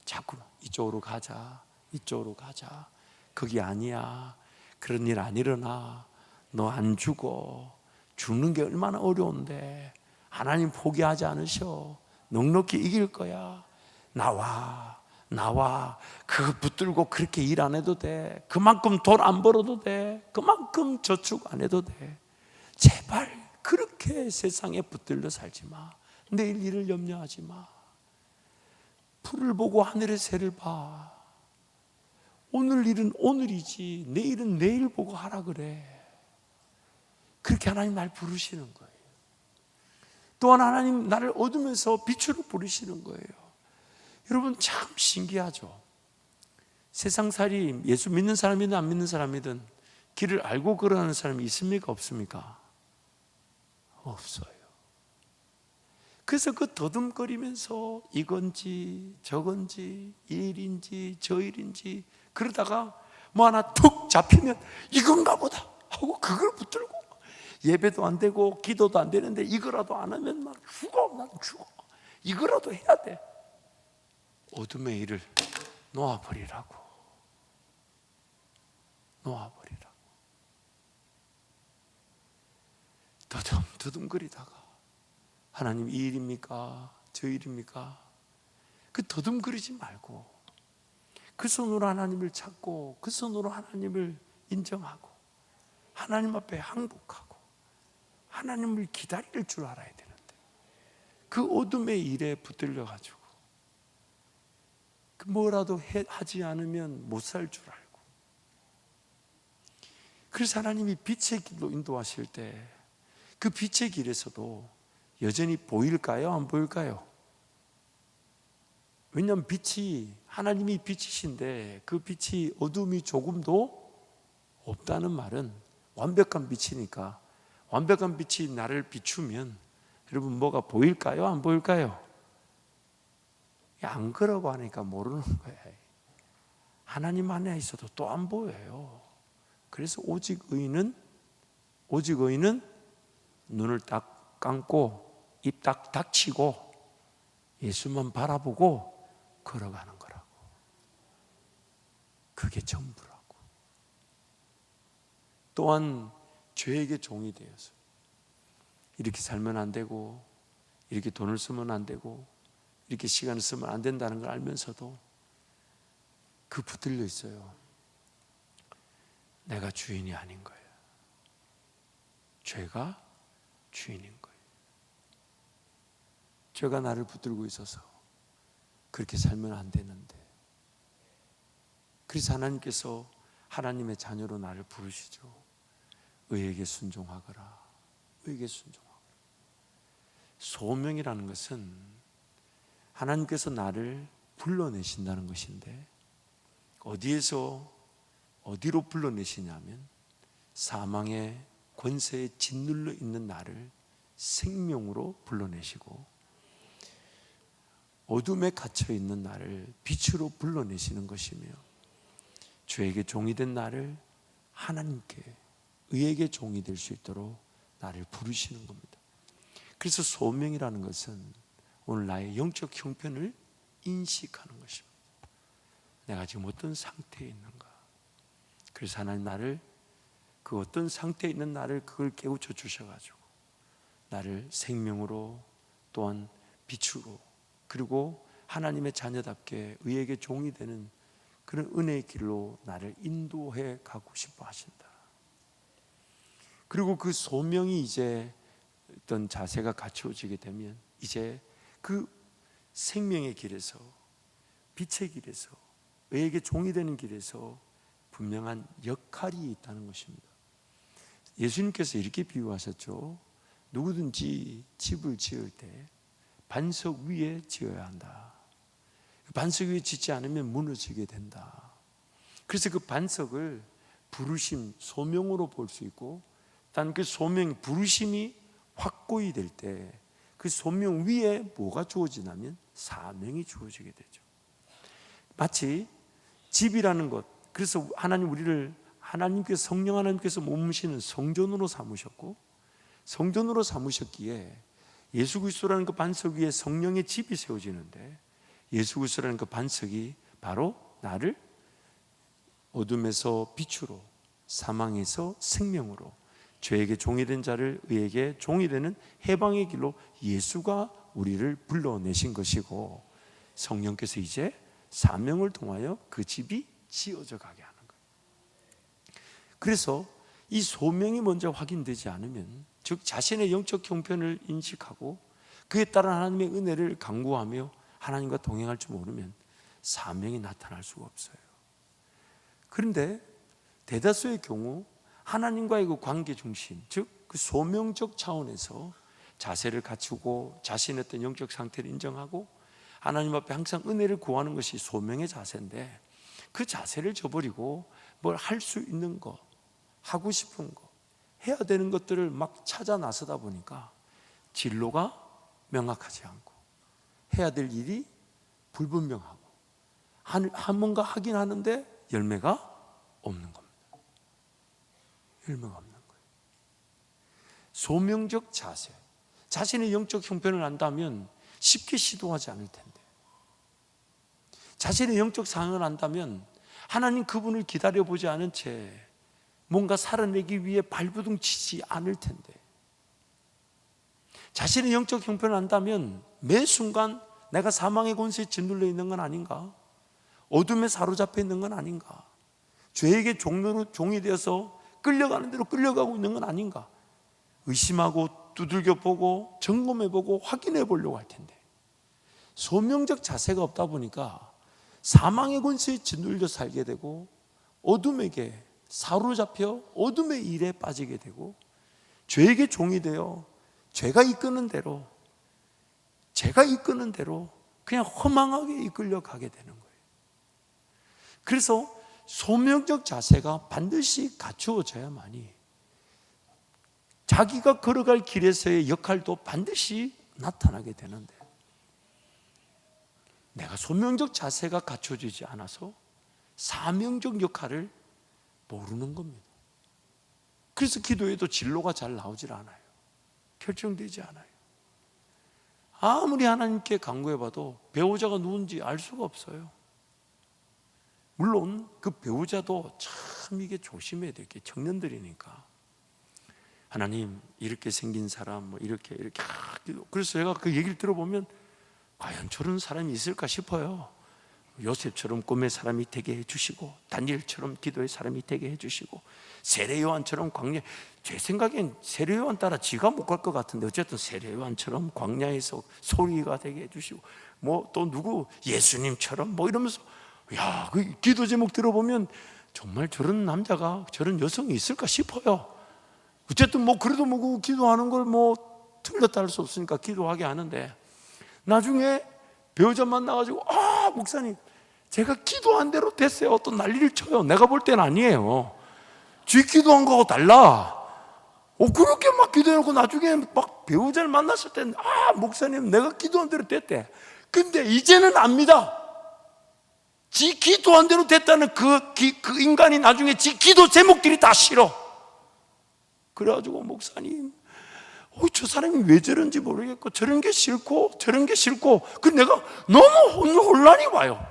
자꾸 이쪽으로 가자, 이쪽으로 가자, 거기 아니야, 그런 일 안 일어나, 너 안 죽어, 죽는 게 얼마나 어려운데 하나님 포기하지 않으셔. 넉넉히 이길 거야. 나와 그거 붙들고 그렇게 일 안 해도 돼. 그만큼 돈 안 벌어도 돼. 그만큼 저축 안 해도 돼. 제발 그렇게 세상에 붙들려 살지 마. 내일 일을 염려하지 마. 풀을 보고 하늘의 새를 봐. 오늘 일은 오늘이지 내일은 내일 보고 하라 그래. 그렇게 하나님 날 부르시는 거예요. 또한 하나님 나를 어둠에서 빛으로 부르시는 거예요. 여러분 참 신기하죠. 세상살이 예수 믿는 사람이든 안 믿는 사람이든 길을 알고 걸어가는 사람이 있습니까? 없습니까? 없어요. 그래서 그 더듬거리면서 이건지 저건지 이 일인지 저 일인지 그러다가 뭐 하나 툭 잡히면 이건가 보다 하고 그걸 붙들고 예배도 안 되고 기도도 안 되는데 이거라도 안 하면 난 죽어. 이거라도 해야 돼. 어둠의 일을 놓아버리라고. 더듬거리다가 하나님 이 일입니까? 저 일입니까? 그 더듬거리지 말고 그 손으로 하나님을 찾고 그 손으로 하나님을 인정하고 하나님 앞에 항복하고 하나님을 기다릴 줄 알아야 되는데 그 어둠의 일에 붙들려 가지고 뭐라도 하지 않으면 못 살 줄 알고, 그래서 하나님이 빛의 길로 인도하실 때 그 빛의 길에서도 여전히 보일까요? 안 보일까요? 왜냐하면 빛이 하나님이 빛이신데 그 빛이 어둠이 조금도 없다는 말은 완벽한 빛이니까, 완벽한 빛이 나를 비추면 여러분 뭐가 보일까요? 안 보일까요? 안 그러고 하니까 모르는 거예요. 하나님 안에 있어도 또 안 보여요. 그래서 오직 의인은 눈을 딱 감고 입 딱 닥치고 예수만 바라보고 걸어가는 거라고. 그게 전부라고. 또한 죄에게 종이 되어서 이렇게 살면 안 되고 이렇게 돈을 쓰면 안 되고 이렇게 시간을 쓰면 안 된다는 걸 알면서도 그 붙들려 있어요. 내가 주인이 아닌 거예요. 죄가 주인인 거예요. 죄가 나를 붙들고 있어서 그렇게 살면 안 되는데, 그래서 하나님께서 하나님의 자녀로 나를 부르시죠. 의에게 순종하거라. 의에게 순종하거라. 소명이라는 것은 하나님께서 나를 불러내신다는 것인데, 어디로 불러내시냐면 사망의 권세에 짓눌려 있는 나를 생명으로 불러내시고 어둠에 갇혀 있는 나를 빛으로 불러내시는 것이며, 죄에게 종이 된 나를 하나님께 의에게 종이 될 수 있도록 나를 부르시는 겁니다. 그래서 소명이라는 것은 오늘 나의 영적 형편을 인식하는 것입니다. 내가 지금 어떤 상태에 있는가. 그래서 하나님 나를, 그 어떤 상태에 있는 나를 그걸 깨우쳐 주셔가지고 나를 생명으로 또한 빛으로, 그리고 하나님의 자녀답게 의에게 종이 되는 그런 은혜의 길로 나를 인도해 가고 싶어 하신다. 그리고 그 소명이 이제 어떤 자세가 갖추어지게 되면 이제 그 생명의 길에서, 빛의 길에서, 의에게 종이 되는 길에서 분명한 역할이 있다는 것입니다. 예수님께서 이렇게 비유하셨죠. 누구든지 집을 지을 때 반석 위에 지어야 한다. 반석 위에 짓지 않으면 무너지게 된다. 그래서 그 반석을 부르심, 소명으로 볼 수 있고, 단 그 소명, 부르심이 확고히 될 때 그 소명 위에 뭐가 주어지냐면 사명이 주어지게 되죠. 마치 집이라는 것, 그래서 하나님께서 성령 하나님께서 몸으시는 성전으로 삼으셨고, 성전으로 삼으셨기에 예수 그리스도라는 그 반석 위에 성령의 집이 세워지는데, 예수 그리스도라는 그 반석이 바로 나를 어둠에서 빛으로, 사망에서 생명으로, 죄에게 종이 된 자를 의에게 종이 되는 해방의 길로 예수가 우리를 불러내신 것이고, 성령께서 이제 사명을 통하여 그 집이 지어져 가게 하는 거예요. 그래서 이 소명이 먼저 확인되지 않으면, 즉 자신의 영적 형편을 인식하고 그에 따른 하나님의 은혜를 간구하며 하나님과 동행할 줄 모르면 사명이 나타날 수가 없어요. 그런데 대다수의 경우 하나님과의 그 관계 중심, 즉 그 소명적 차원에서 자세를 갖추고 자신의 어떤 영적 상태를 인정하고 하나님 앞에 항상 은혜를 구하는 것이 소명의 자세인데, 그 자세를 저버리고 뭘 할 수 있는 거, 하고 싶은 거, 해야 되는 것들을 막 찾아 나서다 보니까 진로가 명확하지 않고 해야 될 일이 불분명하고 뭔가 하긴 하는데 열매가 없는 겁니다. 열매가 없는 거예요. 소명적 자세, 자신의 영적 형편을 안다면 쉽게 시도하지 않을 텐데, 자신의 영적 상황을 안다면 하나님 그분을 기다려보지 않은 채 뭔가 살아내기 위해 발버둥 치지 않을 텐데, 자신의 영적 형편을 안다면 매 순간 내가 사망의 권세에 짓눌려 있는 건 아닌가, 어둠에 사로잡혀 있는 건 아닌가, 죄에게 종이 되어서 끌려가는 대로 끌려가고 있는 건 아닌가 의심하고 두들겨 보고 점검해 보고 확인해 보려고 할 텐데, 소명적 자세가 없다 보니까 사망의 권세에 짓눌려 살게 되고 어둠에게 사로잡혀 어둠의 일에 빠지게 되고 죄에게 종이 되어 죄가 이끄는 대로, 제가 이끄는 대로 그냥 허망하게 이끌려 가게 되는 거예요. 그래서 소명적 자세가 반드시 갖추어져야만이 자기가 걸어갈 길에서의 역할도 반드시 나타나게 되는데, 내가 소명적 자세가 갖춰지지 않아서 사명적 역할을 모르는 겁니다. 그래서 기도에도 진로가 잘 나오질 않아요. 결정되지 않아요. 아무리 하나님께 간구해봐도 배우자가 누군지 알 수가 없어요. 물론 그 배우자도 참 이게 조심해야 될 게, 청년들이니까 하나님 이렇게 생긴 사람 뭐 이렇게 그래서 제가 그 얘기를 들어보면 과연 저런 사람이 있을까 싶어요. 요셉처럼 꿈의 사람이 되게 해주시고, 다니엘처럼 기도의 사람이 되게 해주시고, 세례요한처럼 광야, 제 생각엔 세례요한 따라 지가 못 갈 것 같은데 어쨌든 세례요한처럼 광야에서 소리가 되게 해주시고, 뭐 또 누구 예수님처럼 뭐 이러면서, 야, 그 기도 제목 들어보면 정말 저런 남자가 저런 여성이 있을까 싶어요. 어쨌든 뭐 그래도 뭐 기도하는 걸 뭐 틀렸다 할 수 없으니까 기도하게 하는데, 나중에 배우자 만나가지고 목사님 제가 기도한 대로 됐어요, 또 난리를 쳐요. 내가 볼 때는 아니에요. 쥐 기도한 거하고 달라. 그렇게 막 기도해놓고 나중에 막 배우자를 만났을 때는 목사님 내가 기도한 대로 됐대. 근데 이제는 압니다. 지 기도한 대로 됐다는 그 인간이 나중에 지 기도 제목들이 다 싫어. 그래가지고 목사님 저 사람이 왜 저런지 모르겠고 저런 게 싫고 그 내가 너무 혼란이 와요.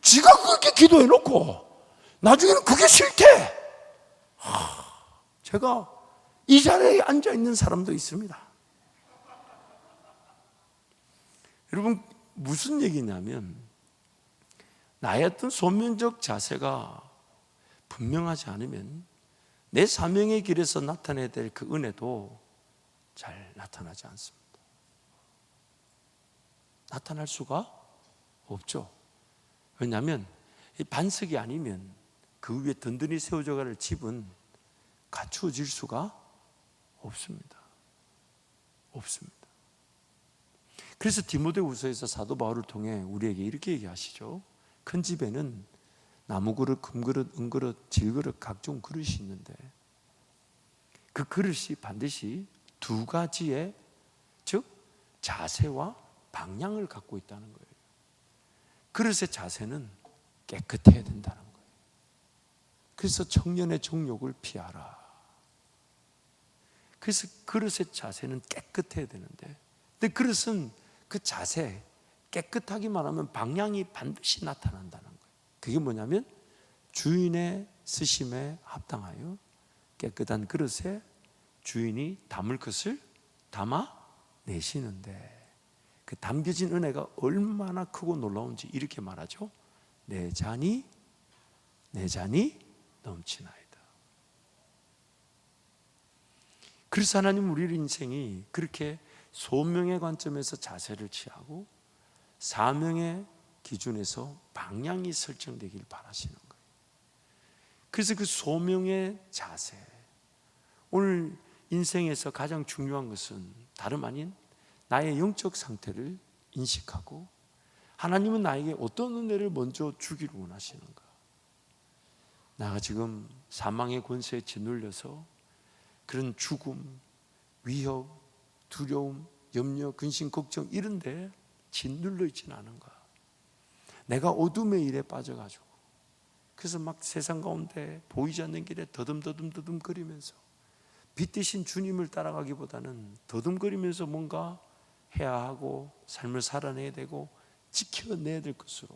지가 그렇게 기도해놓고 나중에는 그게 싫대. 제가 이 자리에 앉아있는 사람도 있습니다. 여러분 무슨 얘기냐면, 나의 어떤 소명적 자세가 분명하지 않으면 내 사명의 길에서 나타내야 될 그 은혜도 잘 나타나지 않습니다. 나타날 수가 없죠. 왜냐하면 이 반석이 아니면 그 위에 든든히 세워져 갈 집은 갖추어질 수가 없습니다. 그래서 디모데후서에서 사도 바울을 통해 우리에게 이렇게 얘기하시죠. 큰 집에는 나무 그릇, 금 그릇, 은 그릇, 질 그릇, 각종 그릇이 있는데 그 그릇이 반드시 두 가지의, 즉 자세와 방향을 갖고 있다는 거예요. 그릇의 자세는 깨끗해야 된다는 거예요. 그래서 청년의 정욕을 피하라. 그래서 그릇의 자세는 깨끗해야 되는데, 근데 그릇은 그 자세, 깨끗하기만 하면 방향이 반드시 나타난다는 거예요. 그게 뭐냐면 주인의 쓰심에 합당하여 깨끗한 그릇에 주인이 담을 것을 담아 내시는데, 그 담겨진 은혜가 얼마나 크고 놀라운지 이렇게 말하죠. 내 잔이 넘치나이다. 그래서 하나님 우리 인생이 그렇게 소명의 관점에서 자세를 취하고 사명의 기준에서 방향이 설정되길 바라시는 거예요. 그래서 그 소명의 자세, 오늘 인생에서 가장 중요한 것은 다름 아닌 나의 영적 상태를 인식하고 하나님은 나에게 어떤 은혜를 먼저 주기를 원하시는가. 내가 지금 사망의 권세에 짓눌려서 그런 죽음, 위협, 두려움, 염려, 근심, 걱정 이런데 짓눌려 있지는 않은가. 내가 어둠의 일에 빠져가지고 그래서 막 세상 가운데 보이지 않는 길에 더듬 거리면서 빛 대신 주님을 따라가기보다는 더듬거리면서 뭔가 해야 하고 삶을 살아내야 되고 지켜내야 될 것으로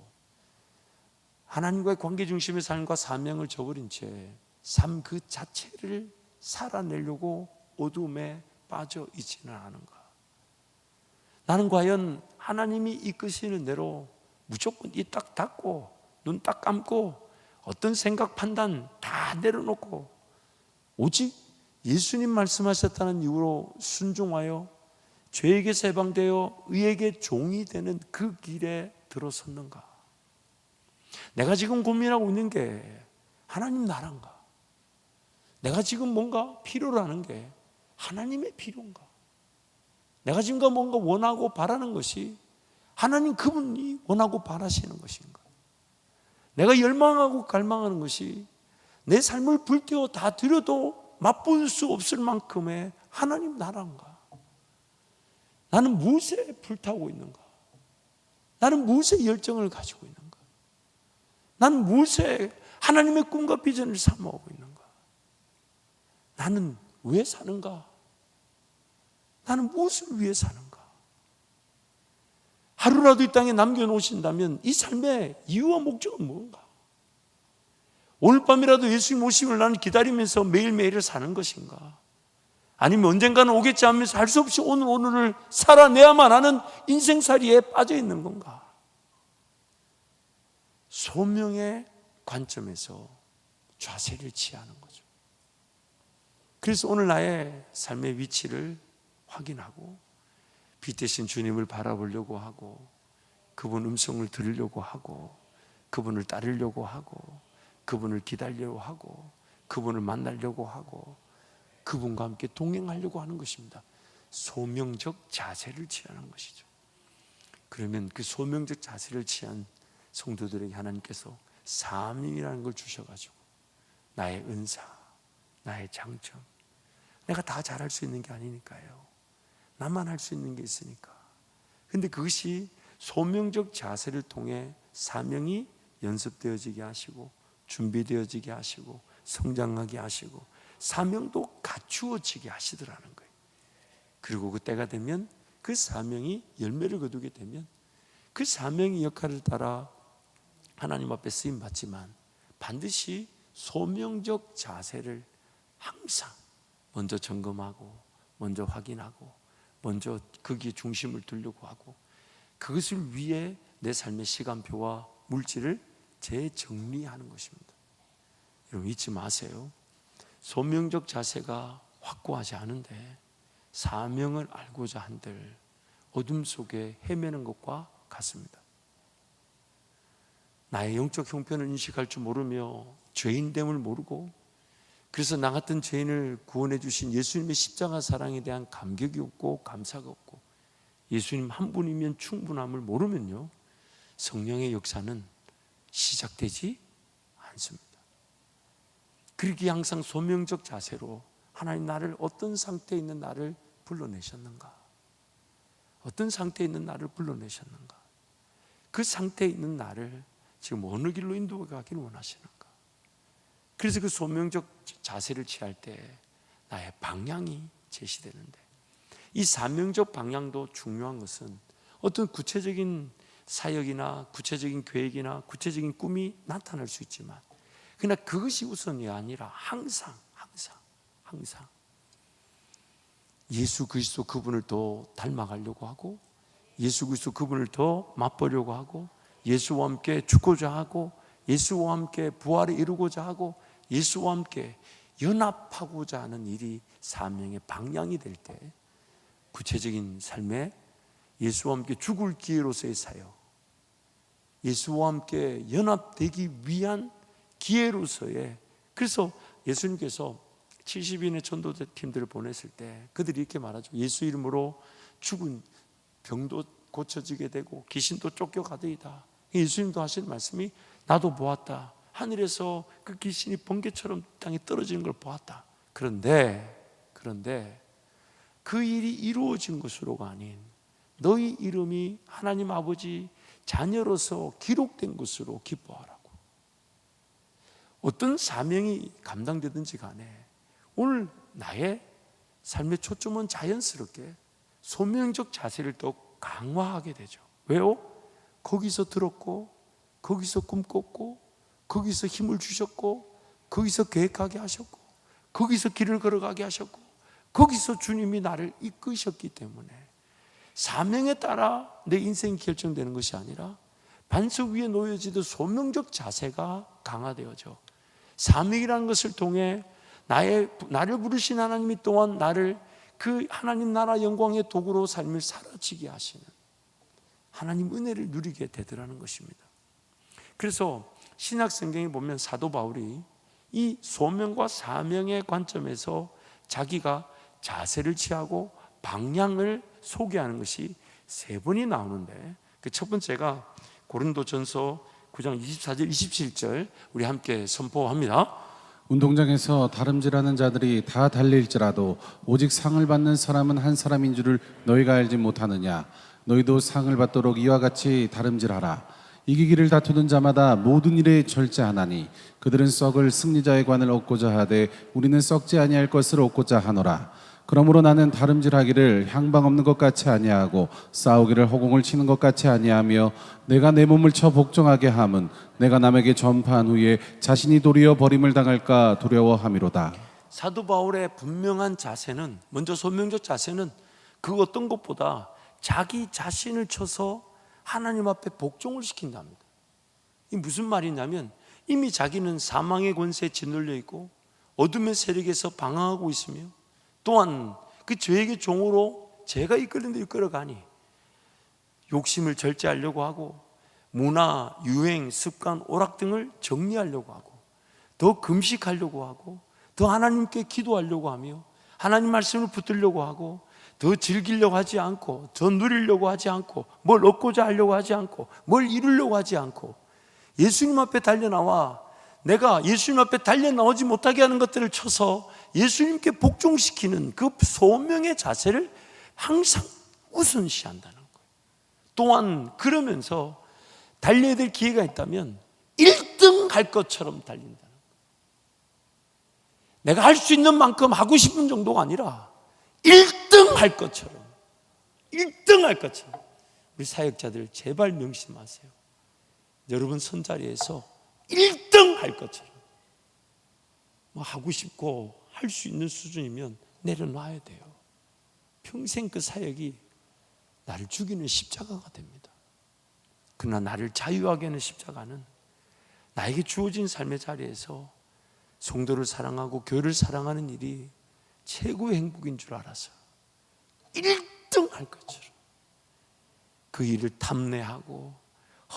하나님과의 관계 중심의 삶과 사명을 저버린 채 삶 그 자체를 살아내려고 어둠에 빠져 있지는 않은가. 나는 과연 하나님이 이끄시는 대로 무조건 이 딱 닫고 눈 딱 감고 어떤 생각 판단 다 내려놓고 오직 예수님 말씀하셨다는 이유로 순종하여 죄에게서 해방되어 의에게 종이 되는 그 길에 들어섰는가. 내가 지금 고민하고 있는 게 하나님 나란가. 내가 지금 뭔가 필요로 하는 게 하나님의 필요인가. 내가 지금 뭔가 원하고 바라는 것이 하나님 그분이 원하고 바라시는 것인가. 내가 열망하고 갈망하는 것이 내 삶을 불태워 다 드려도 맛볼 수 없을 만큼의 하나님 나라인가. 나는 무엇에 불타고 있는가. 나는 무엇에 열정을 가지고 있는가. 나는 무엇에 하나님의 꿈과 비전을 사모하고 있는가. 나는 왜 사는가. 나는 무엇을 위해 사는가. 하루라도 이 땅에 남겨놓으신다면 이 삶의 이유와 목적은 뭔가. 오늘 밤이라도 예수님 오심을 나는 기다리면서 매일매일을 사는 것인가. 아니면 언젠가는 오겠지 하면서 할 수 없이 오늘을 살아내야만 하는 인생살이에 빠져 있는 건가. 소명의 관점에서 자세를 취하는 거죠. 그래서 오늘 나의 삶의 위치를 확인하고 빛 대신 주님을 바라보려고 하고 그분 음성을 들으려고 하고 그분을 따르려고 하고 그분을 기다리려고 하고 그분을 만나려고 하고 그분과 함께 동행하려고 하는 것입니다. 소명적 자세를 취하는 것이죠. 그러면 그 소명적 자세를 취한 성도들에게 하나님께서 사명이라는 걸 주셔가지고 나의 은사, 나의 장점, 내가 다 잘할 수 있는 게 아니니까요. 나만 할 수 있는 게 있으니까. 근데 그것이 소명적 자세를 통해 사명이 연습되어지게 하시고 준비되어지게 하시고 성장하게 하시고 사명도 갖추어지게 하시더라는 거예요. 그리고 그때가 되면 그 사명이 열매를 거두게 되면 그 사명의 역할을 따라 하나님 앞에 쓰임 받지만 반드시 소명적 자세를 항상 먼저 점검하고 먼저 확인하고 먼저 거기에 중심을 두려고 하고 그것을 위해 내 삶의 시간표와 물질을 재정리하는 것입니다. 여러분 잊지 마세요. 소명적 자세가 확고하지 않은데 사명을 알고자 한들 어둠 속에 헤매는 것과 같습니다. 나의 영적 형편을 인식할 줄 모르며 죄인됨을 모르고 그래서 나 같은 죄인을 구원해 주신 예수님의 십자가 사랑에 대한 감격이 없고 감사가 없고 예수님 한 분이면 충분함을 모르면요 성령의 역사는 시작되지 않습니다. 그렇게 항상 소명적 자세로 하나님 나를 어떤 상태에 있는 나를 불러내셨는가, 어떤 상태에 있는 나를 불러내셨는가, 그 상태에 있는 나를 지금 어느 길로 인도하기를 원하시는가. 그래서 그 소명적 자세를 취할 때 나의 방향이 제시되는데 이 사명적 방향도 중요한 것은 어떤 구체적인 사역이나 구체적인 계획이나 구체적인 꿈이 나타날 수 있지만 그러나 그것이 우선이 아니라 항상 예수 그리스도 그분을 더 닮아가려고 하고, 예수 그리스도 그분을 더 맛보려고 하고, 예수와 함께 죽고자 하고, 예수와 함께 부활을 이루고자 하고, 예수와 함께 연합하고자 하는 일이 사명의 방향이 될 때, 구체적인 삶에 예수와 함께 죽을 기회로서의 사역, 예수와 함께 연합되기 위한 기회로서의, 그래서 예수님께서 70인의 전도팀들을 보냈을 때 그들이 이렇게 말하죠. 예수 이름으로 죽은 병도 고쳐지게 되고 귀신도 쫓겨가더이다. 예수님도 하시는 말씀이 나도 보았다. 하늘에서 그 귀신이 번개처럼 땅에 떨어지는 걸 보았다. 그런데 그 일이 이루어진 것으로가 아닌 너희 이름이 하나님 아버지 자녀로서 기록된 것으로 기뻐하라고. 어떤 사명이 감당되든지 간에 오늘 나의 삶의 초점은 자연스럽게 소명적 자세를 더 강화하게 되죠. 왜요? 거기서 들었고, 거기서 꿈꿨고, 거기서 힘을 주셨고, 거기서 계획하게 하셨고, 거기서 길을 걸어가게 하셨고, 거기서 주님이 나를 이끄셨기 때문에 사명에 따라 내 인생이 결정되는 것이 아니라 반석 위에 놓여지듯 소명적 자세가 강화되어져 사명이라는 것을 통해 나를 부르신 하나님이 또한 나를 그 하나님 나라 영광의 도구로 삶을 사라지게 하시는 하나님 은혜를 누리게 되더라는 것입니다. 그래서 신약 성경에 보면 사도 바울이 이 소명과 사명의 관점에서 자기가 자세를 취하고 방향을 소개하는 것이 세 번이 나오는데, 그 첫 번째가 고린도전서 9장 24절 27절 우리 함께 선포합니다. 운동장에서 다름질하는 자들이 다 달릴지라도 오직 상을 받는 사람은 한 사람인 줄을 너희가 알지 못하느냐. 너희도 상을 받도록 이와 같이 다름질하라. 이기기를 다투는 자마다 모든 일에 절제하나니 그들은 썩을 승리자의 관을 얻고자 하되 우리는 썩지 아니할 것을 얻고자 하노라. 그러므로 나는 다름질하기를 향방 없는 것 같이 아니하고 싸우기를 허공을 치는 것 같이 아니하며 내가 내 몸을 쳐 복종하게 함은 내가 남에게 전파한 후에 자신이 도리어 버림을 당할까 두려워함이로다. 사도 바울의 분명한 자세는, 먼저 소명적 자세는 그 어떤 것보다 자기 자신을 쳐서 하나님 앞에 복종을 시킨답니다. 이 무슨 말이냐면 이미 자기는 사망의 권세에 짓눌려 있고 어둠의 세력에서 방황하고 있으며 또한 그 죄에게 종으로 죄가 이끌린 데 이끌어가니 욕심을 절제하려고 하고 문화, 유행, 습관, 오락 등을 정리하려고 하고 더 금식하려고 하고 더 하나님께 기도하려고 하며 하나님 말씀을 붙들려고 하고 더 즐기려고 하지 않고 더 누리려고 하지 않고 뭘 얻고자 하려고 하지 않고 뭘 이루려고 하지 않고 예수님 앞에 달려나와 내가 예수님 앞에 달려나오지 못하게 하는 것들을 쳐서 예수님께 복종시키는 그 소명의 자세를 항상 우선시한다는 거예요. 또한 그러면서 달려야 될 기회가 있다면 1등 할 것처럼 달린다는 거예요. 내가 할 수 있는 만큼 하고 싶은 정도가 아니라 1등 할 것처럼, 1등 할 것처럼. 우리 사역자들 제발 명심하세요. 여러분 선자리에서 1등 할 것처럼 뭐 하고 싶고 할 수 있는 수준이면 내려놔야 돼요. 평생 그 사역이 나를 죽이는 십자가가 됩니다. 그러나 나를 자유하게 하는 십자가는 나에게 주어진 삶의 자리에서 성도를 사랑하고 교회를 사랑하는 일이 최고의 행복인 줄 알아서 1등 할 것처럼 그 일을 탐내하고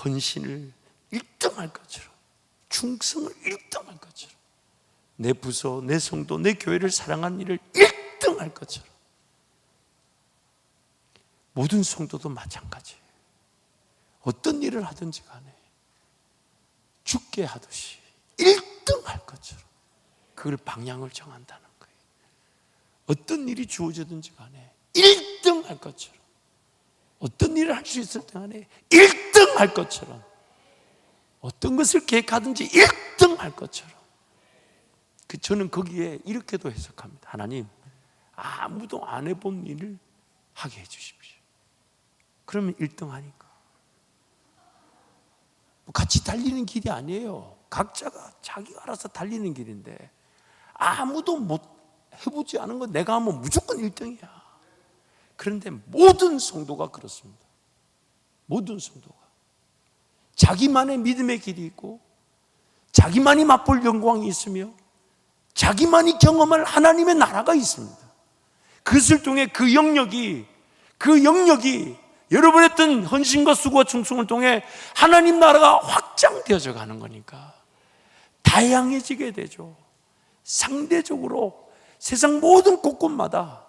헌신을 1등 할 것처럼 충성을 1등 할 것처럼 내 부서, 내 성도, 내 교회를 사랑하는 일을 1등 할 것처럼 모든 성도도 마찬가지예요. 어떤 일을 하든지 간에 죽게 하듯이 1등 할 것처럼 그걸 방향을 정한다는 거예요. 어떤 일이 주어지든지 간에 1등 할 것처럼 어떤 일을 할 수 있을 때 간에 1등 할 것처럼 어떤 것을 계획하든지 1등 할 것처럼 저는 거기에 이렇게도 해석합니다. 하나님, 아무도 안 해본 일을 하게 해주십시오. 그러면 1등 하니까. 같이 달리는 길이 아니에요. 각자가 자기가 알아서 달리는 길인데 아무도 못 해보지 않은 건 내가 하면 무조건 1등이야. 그런데 모든 성도가 그렇습니다. 모든 성도가 자기만의 믿음의 길이 있고 자기만이 맛볼 영광이 있으며 자기만이 경험할 하나님의 나라가 있습니다. 그것을 통해 그 영역이 여러분의 했던 헌신과 수고와 충성을 통해 하나님 나라가 확장되어져 가는 거니까 다양해지게 되죠. 상대적으로 세상 모든 곳곳마다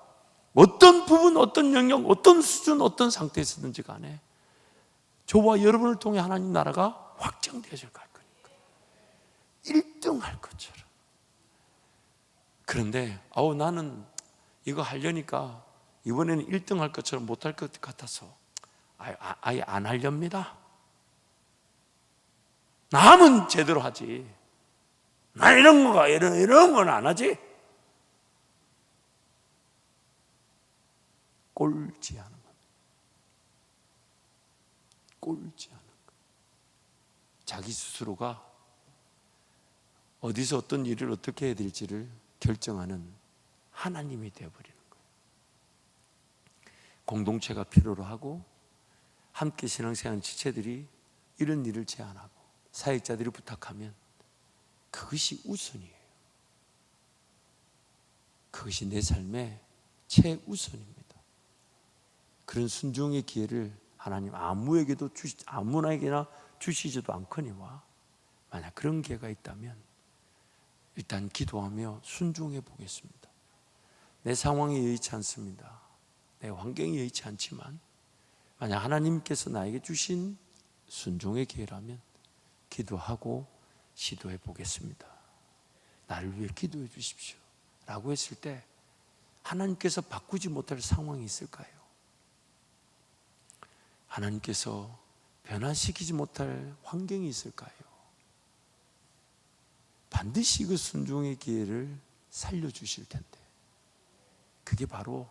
어떤 부분, 어떤 영역, 어떤 수준, 어떤 상태에서든지 간에 저와 여러분을 통해 하나님 나라가 확장되어져 갈 거니까 1등 할 것처럼. 그런데 나는 이거 하려니까 이번에는 1등 할 것처럼 못할 것 같아서 아예 안 하렵니다. 남은 제대로 하지. 나 이런 건 안 하지. 꼴찌 하는 겁니다. 꼴찌 하는 거. 자기 스스로가 어디서 어떤 일을 어떻게 해야 될지를 결정하는 하나님이 되어버리는 거예요. 공동체가 필요로 하고 함께 신앙생활하는 지체들이 이런 일을 제안하고 사역자들이 부탁하면 그것이 우선이에요. 그것이 내 삶의 최우선입니다. 그런 순종의 기회를 하나님 아무나에게나 주시지도 않거니와 만약 그런 기회가 있다면 일단 기도하며 순종해 보겠습니다. 내 상황이 여의치 않습니다. 내 환경이 여의치 않지만 만약 하나님께서 나에게 주신 순종의 기회라면 기도하고 시도해 보겠습니다. 나를 위해 기도해 주십시오 라고 했을 때 하나님께서 바꾸지 못할 상황이 있을까요? 하나님께서 변화시키지 못할 환경이 있을까요? 반드시 그 순종의 기회를 살려주실 텐데 그게 바로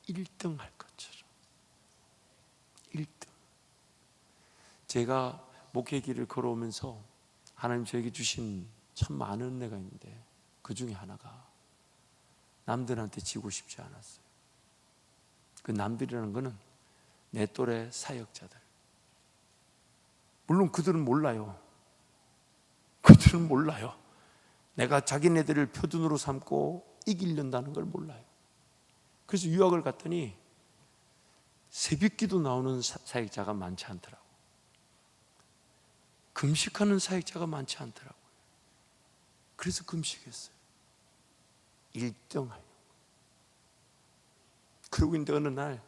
1등 할 것처럼 1등. 제가 목회 길을 걸어오면서 하나님 저에게 주신 참 많은 은혜가 있는데 그 중에 하나가 남들한테 지고 싶지 않았어요. 그 남들이라는 거는 내 또래 사역자들. 물론 그들은 몰라요. 그들은 몰라요. 내가 자기네들을 표준으로 삼고 이기려다는 걸 몰라요. 그래서 유학을 갔더니 새벽기도 나오는 사역자가 많지 않더라고요. 금식하는 사역자가 많지 않더라고요. 그래서 금식했어요. 1등 하려고. 그러고 있는데 어느 날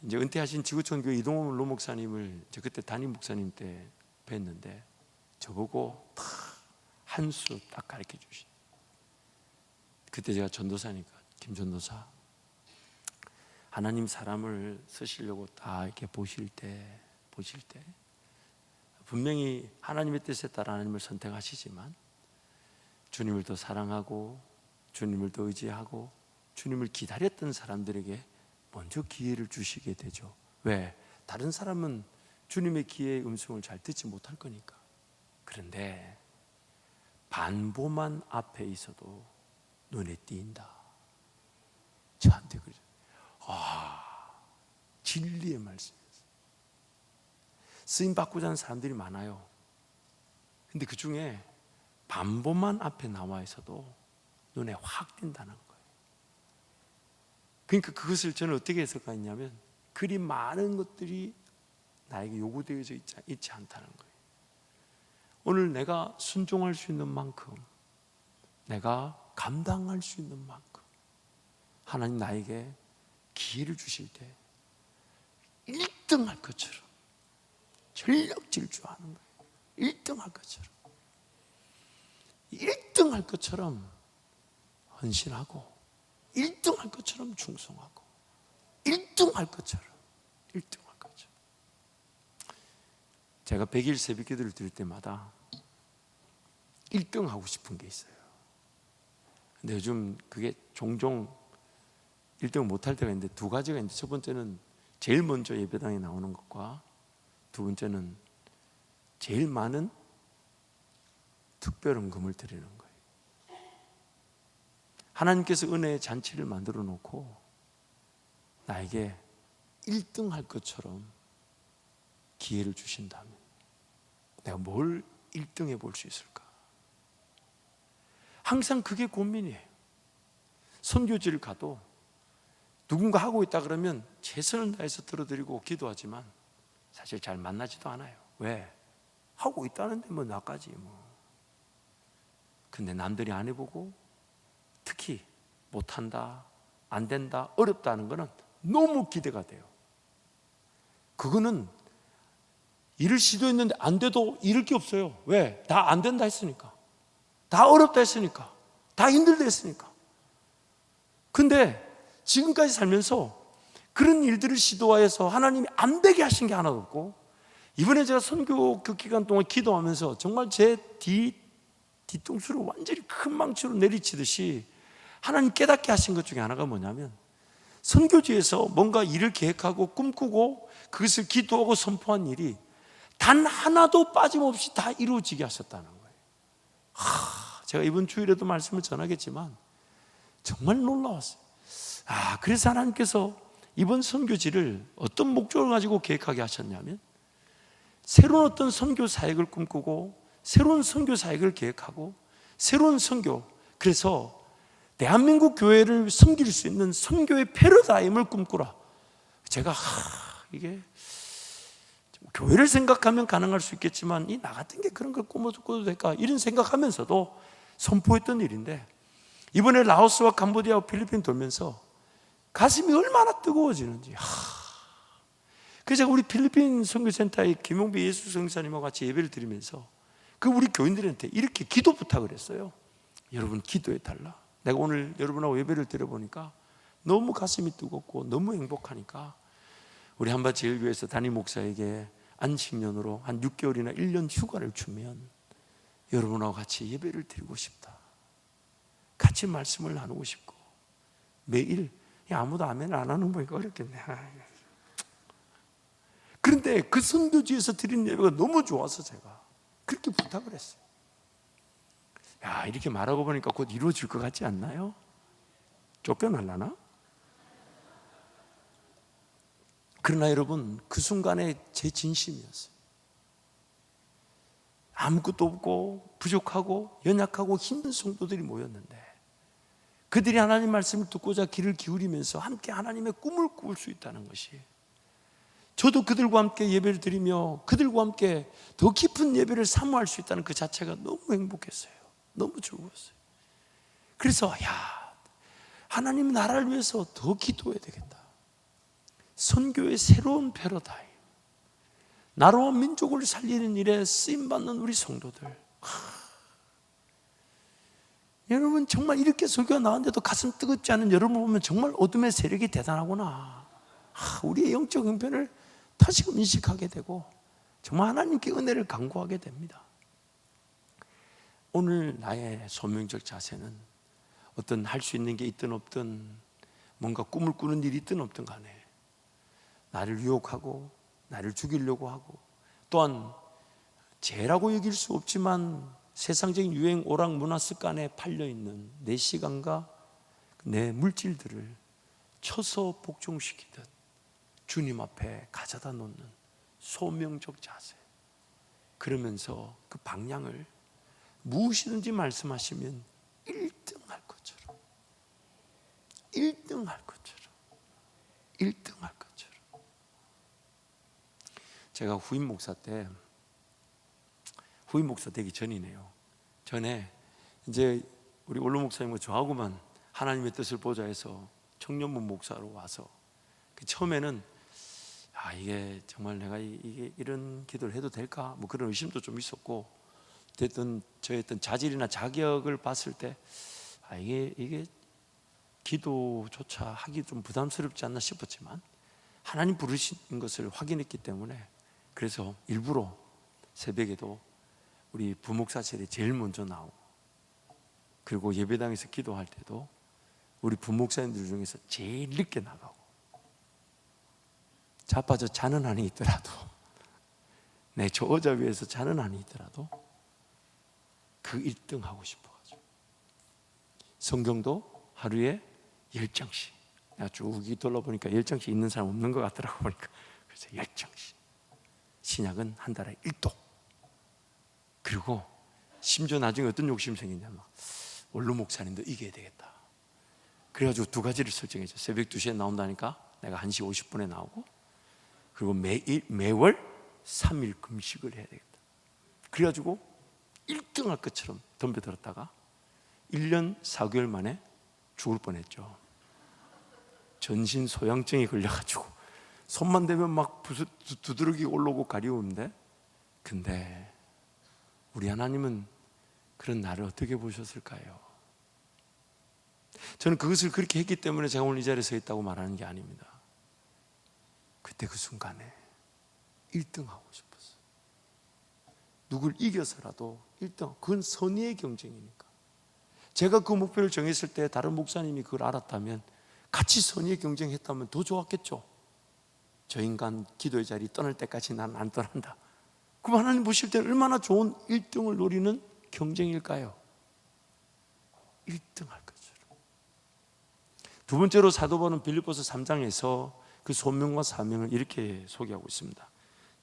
이제 은퇴하신 지구촌 교회 이동원 로 목사님을 그때 담임 목사님 때 뵀는데 저보고 한 수 딱 가르쳐 주시. 그때 제가 전도사니까 김 전도사 하나님 사람을 쓰시려고 다 이렇게 보실 때 분명히 하나님의 뜻에 따라 하나님을 선택하시지만 주님을 더 사랑하고 주님을 더 의지하고 주님을 기다렸던 사람들에게 먼저 기회를 주시게 되죠. 왜? 다른 사람은 주님의 기회의 음성을 잘 듣지 못할 거니까. 그런데 반보만 앞에 있어도 눈에 띈다. 저한테 그러죠. 진리의 말씀이었어요. 쓰임 받고자 하는 사람들이 많아요. 근데 그 중에 반보만 앞에 나와 있어도 눈에 확 띈다는 거예요. 그러니까 그것을 저는 어떻게 해석하냐면 그리 많은 것들이 나에게 요구되어져 있지 않다는 거예요. 오늘 내가 순종할 수 있는 만큼, 내가 감당할 수 있는 만큼 하나님 나에게 기회를 주실 때 1등 할 것처럼 전력 질주하는 거예요. 1등 할 것처럼 1등 할 것처럼 헌신하고 1등 할 것처럼 충성하고 1등 할 것처럼 1등 할 것처럼. 제가 100일 새벽 기도를 드릴 때마다 1등 하고 싶은 게 있어요. 근데 요즘 그게 종종 1등을 못할 때가 있는데 두 가지가 있는데 첫 번째는 제일 먼저 예배당에 나오는 것과 두 번째는 제일 많은 특별 헌금을 드리는 거예요. 하나님께서 은혜의 잔치를 만들어 놓고 나에게 1등 할 것처럼 기회를 주신다면 내가 뭘 1등 해볼 수 있을까? 항상 그게 고민이에요. 선교지를 가도 누군가 하고 있다 그러면 최선을 다해서 들어드리고 기도하지만 사실 잘 만나지도 않아요. 왜? 하고 있다는데 뭐 나까지 뭐. 근데 남들이 안 해보고 특히 못한다, 안 된다, 어렵다는 거는 너무 기대가 돼요. 그거는 일을 시도했는데 안 돼도 잃을 게 없어요. 왜? 다 안 된다 했으니까, 다 어렵다 했으니까, 다 힘들다 했으니까. 근데 지금까지 살면서 그런 일들을 시도하여서 하나님이 안 되게 하신 게 하나도 없고, 이번에 제가 선교 그 기간 동안 기도하면서 정말 제 뒤통수를 완전히 큰 망치로 내리치듯이 하나님 깨닫게 하신 것 중에 하나가 뭐냐면, 선교지에서 뭔가 일을 계획하고 꿈꾸고 그것을 기도하고 선포한 일이 단 하나도 빠짐없이 다 이루어지게 하셨다는 거예요. 제가 이번 주일에도 말씀을 전하겠지만 정말 놀라웠어요. 그래서 하나님께서 이번 선교지를 어떤 목적을 가지고 계획하게 하셨냐면, 새로운 어떤 선교 사역을 꿈꾸고 새로운 선교 사역을 계획하고 새로운 선교, 그래서 대한민국 교회를 섬길 수 있는 선교의 패러다임을 꿈꾸라. 제가 이게 교회를 생각하면 가능할 수 있겠지만 이 나 같은 게 그런 걸 꿈꿔도 될까, 이런 생각하면서도 선포했던 일인데, 이번에 라오스와 캄보디아와 필리핀 돌면서 가슴이 얼마나 뜨거워지는지. 그래서 제가 우리 필리핀 선교센터의 김용배 예수 선교사님과 같이 예배를 드리면서 그 우리 교인들한테 이렇게 기도 부탁을 했어요. 여러분 기도해 달라. 내가 오늘 여러분하고 예배를 드려보니까 너무 가슴이 뜨겁고 너무 행복하니까 우리 한밭제일교회에서 담임 목사에게 안식년으로 한 6개월이나 1년 휴가를 주면 여러분하고 같이 예배를 드리고 싶다, 같이 말씀을 나누고 싶고, 매일 아무도 아멘 안 하는 거 보니까 어렵겠네. 그런데 그 선교지에서 드린 예배가 너무 좋아서 제가 그렇게 부탁을 했어요. 이렇게 말하고 보니까 곧 이루어질 것 같지 않나요? 쫓겨날라나? 그러나 여러분, 그 순간에 제 진심이었어요. 아무것도 없고 부족하고 연약하고 힘든 성도들이 모였는데 그들이 하나님 말씀을 듣고자 귀를 기울이면서 함께 하나님의 꿈을 꾸을 수 있다는 것이, 저도 그들과 함께 예배를 드리며 그들과 함께 더 깊은 예배를 사모할 수 있다는 그 자체가 너무 행복했어요. 너무 즐거웠어요. 그래서 하나님 나라를 위해서 더 기도해야 되겠다. 선교의 새로운 패러다임, 나라와 민족을 살리는 일에 쓰임받는 우리 성도들, 여러분 정말 이렇게 설교가 나왔는데도 가슴 뜨겁지 않은 여러분 보면 정말 어둠의 세력이 대단하구나. 우리의 영적 형편을 다시금 인식하게 되고 정말 하나님께 은혜를 간구하게 됩니다. 오늘 나의 소명적 자세는 어떤 할 수 있는 게 있든 없든, 뭔가 꿈을 꾸는 일이 있든 없든 간에 나를 유혹하고 나를 죽이려고 하고, 또한 죄라고 여길 수 없지만 세상적인 유행 오락 문화 습관에 팔려있는 내 시간과 내 물질들을 쳐서 복종시키듯 주님 앞에 가져다 놓는 소명적 자세, 그러면서 그 방향을 무엇이든지 말씀하시면 1등 할 것처럼, 1등 할 것처럼, 1등 할 것처럼. 제가 후임 목사 되기 전이네요. 전에 이제 우리 원로 목사님과 저하고만 하나님의 뜻을 보자 해서 청년부 목사로 와서 처음에는 이게 정말 내가 이게 이런 기도를 해도 될까? 뭐 그런 의심도 좀 있었고, 어쨌든 저의 어떤 자질이나 자격을 봤을 때 이게 기도조차 하기 좀 부담스럽지 않나 싶었지만 하나님 부르신 것을 확인했기 때문에, 그래서 일부러 새벽에도 우리 부목사실에 제일 먼저 나오고, 그리고 예배당에서 기도할 때도 우리 부목사님들 중에서 제일 늦게 나가고, 자빠져 자는 한이 있더라도, 내 저어자 위에서 자는 한이 있더라도 그 1등 하고 싶어가지고 성경도 하루에 10장씩 내가 쭉 둘러보니까 열정씩 있는 사람 없는 것 같더라고 보니까. 그래서 열정씩. 신약은 한 달에 1도. 그리고 심지어 나중에 어떤 욕심이 생기냐면 원로 목사님도 이겨야 되겠다. 그래가지고 두 가지를 설정했죠. 새벽 2시에 나온다니까 내가 1시 50분에 나오고, 그리고 매월 3일 금식을 해야 되겠다. 그래가지고 1등 할 것처럼 덤벼들었다가 1년 4개월 만에 죽을 뻔했죠. 전신 소양증이 걸려가지고 손만 대면 막 두드러기 올라오고 가려우는데, 근데 우리 하나님은 그런 나를 어떻게 보셨을까요? 저는 그것을 그렇게 했기 때문에 제가 오늘 이 자리에 서 있다고 말하는 게 아닙니다. 그때 그 순간에 1등 하고 싶었어요. 누굴 이겨서라도 1등. 그건 선의의 경쟁이니까. 제가 그 목표를 정했을 때 다른 목사님이 그걸 알았다면, 같이 선의의 경쟁했다면 더 좋았겠죠. 저 인간 기도의 자리 떠날 때까지 난 안 떠난다. 그럼 하나님 보실 때는 얼마나 좋은 1등을 노리는 경쟁일까요? 1등 할 것처럼. 두 번째로 사도 바울은 빌립보서 3장에서 그 소명과 사명을 이렇게 소개하고 있습니다.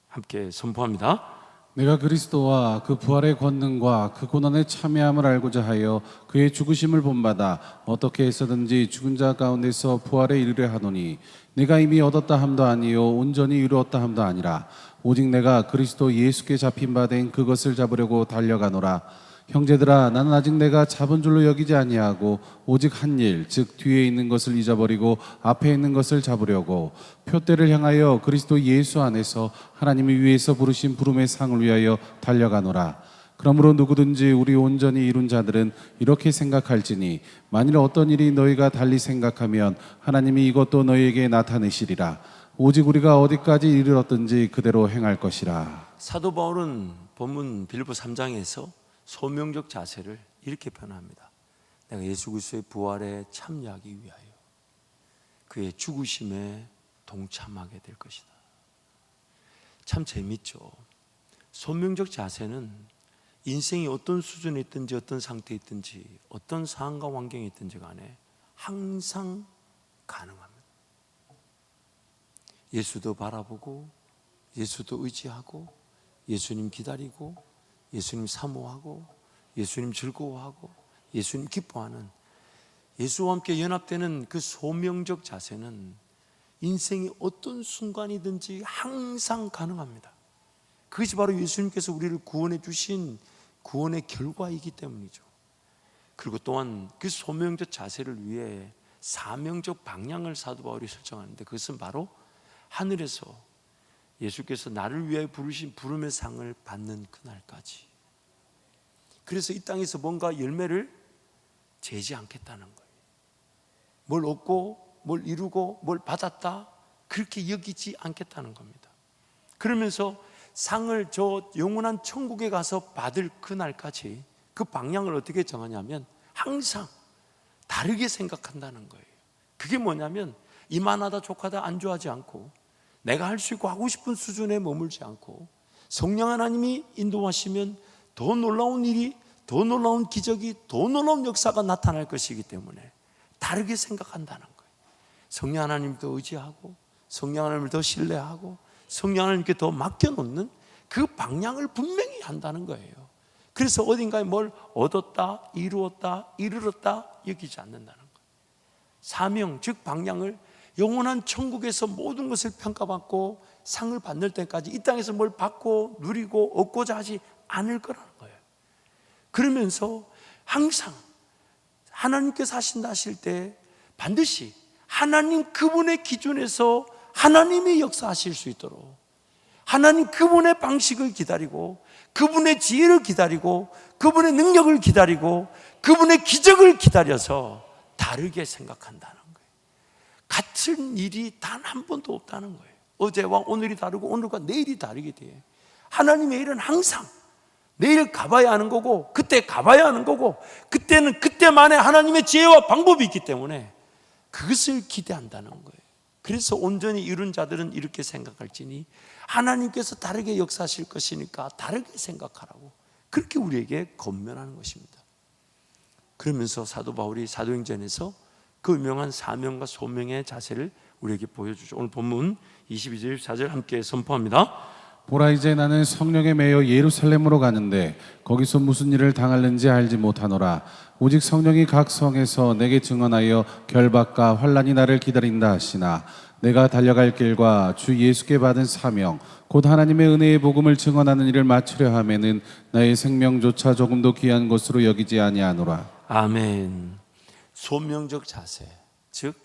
함께 선포합니다. 내가 그리스도와 그 부활의 권능과 그 고난의 참여함을 알고자 하여 그의 죽으심을 본받아 어떻게 해서든지 죽은 자 가운데서 부활에 이르려 하노니, 내가 이미 얻었다 함도 아니요 온전히 이루었다 함도 아니라 오직 내가 그리스도 예수께 잡힌 바 된 그것을 잡으려고 달려가노라. 형제들아, 나는 아직 내가 잡은 줄로 여기지 아니하고 오직 한 일, 즉 뒤에 있는 것을 잊어버리고 앞에 있는 것을 잡으려고 표대를 향하여 그리스도 예수 안에서 하나님이 위에서 부르신 부름의 상을 위하여 달려가노라. 그러므로 누구든지 우리 온전히 이룬 자들은 이렇게 생각할지니, 만일 어떤 일이 너희가 달리 생각하면 하나님이 이것도 너희에게 나타내시리라. 오직 우리가 어디까지 이르렀든지 그대로 행할 것이라. 사도 바울은 본문 빌립보 3장에서 소명적 자세를 이렇게 표현합니다. 내가 예수 그리스도의 부활에 참여하기 위하여 그의 죽으심에 동참하게 될 것이다. 참 재밌죠. 소명적 자세는 인생이 어떤 수준에 있든지 어떤 상태에 있든지 어떤 상황과 환경에 있든지 간에 항상 가능합니다. 예수도 바라보고 예수도 의지하고 예수님 기다리고 예수님 사모하고 예수님 즐거워하고 예수님 기뻐하는, 예수와 함께 연합되는 그 소명적 자세는 인생의 어떤 순간이든지 항상 가능합니다. 그것이 바로 예수님께서 우리를 구원해 주신 구원의 결과이기 때문이죠. 그리고 또한 그 소명적 자세를 위해 사명적 방향을 사도 바울이 설정하는데, 그것은 바로 하늘에서 예수께서 나를 위하여 부르신 부름의 상을 받는 그날까지. 그래서 이 땅에서 뭔가 열매를 재지 않겠다는 거예요. 뭘 얻고 뭘 이루고 뭘 받았다 그렇게 여기지 않겠다는 겁니다. 그러면서 상을 저 영원한 천국에 가서 받을 그날까지 그 방향을 어떻게 정하냐면 항상 다르게 생각한다는 거예요. 그게 뭐냐면 이만하다 족하다 안주하지 않고, 내가 할 수 있고 하고 싶은 수준에 머물지 않고, 성령 하나님이 인도하시면 더 놀라운 일이, 더 놀라운 기적이, 더 놀라운 역사가 나타날 것이기 때문에 다르게 생각한다는 거예요. 성령 하나님을 더 의지하고 성령 하나님을 더 신뢰하고 성령 하나님께 더 맡겨놓는 그 방향을 분명히 한다는 거예요. 그래서 어딘가에 뭘 얻었다, 이루었다, 이르렀다 여기지 않는다는 거예요. 사명, 즉 방향을 영원한 천국에서 모든 것을 평가받고 상을 받는 때까지 이 땅에서 뭘 받고 누리고 얻고자 하지 않을 거라는 거예요. 그러면서 항상 하나님께서 하신다 하실 때 반드시 하나님 그분의 기준에서 하나님이 역사하실 수 있도록, 하나님 그분의 방식을 기다리고 그분의 지혜를 기다리고 그분의 능력을 기다리고 그분의 기적을 기다려서 다르게 생각한다는 거예요. 같은 일이 단 한 번도 없다는 거예요. 어제와 오늘이 다르고 오늘과 내일이 다르게 돼. 하나님의 일은 항상 내일 가봐야 하는 거고 그때 가봐야 하는 거고, 그때는 그때만의 하나님의 지혜와 방법이 있기 때문에 그것을 기대한다는 거예요. 그래서 온전히 이룬 자들은 이렇게 생각할지니 하나님께서 다르게 역사하실 것이니까 다르게 생각하라고 그렇게 우리에게 권면하는 것입니다. 그러면서 사도 바울이 사도행전에서 그 유명한 사명과 소명의 자세를 우리에게 보여주죠. 오늘 본문 22절 24절 함께 선포합니다. 보라, 이제 나는 성령에 매여 예루살렘으로 가는데 거기서 무슨 일을 당할는지 알지 못하노라. 오직 성령이 각 성에서 내게 증언하여 결박과 환난이 나를 기다린다 하시나 내가 달려갈 길과 주 예수께 받은 사명 곧 하나님의 은혜의 복음을 증언하는 일을 마치려 하면은 나의 생명조차 조금도 귀한 것으로 여기지 아니하노라. 아멘. 소명적 자세, 즉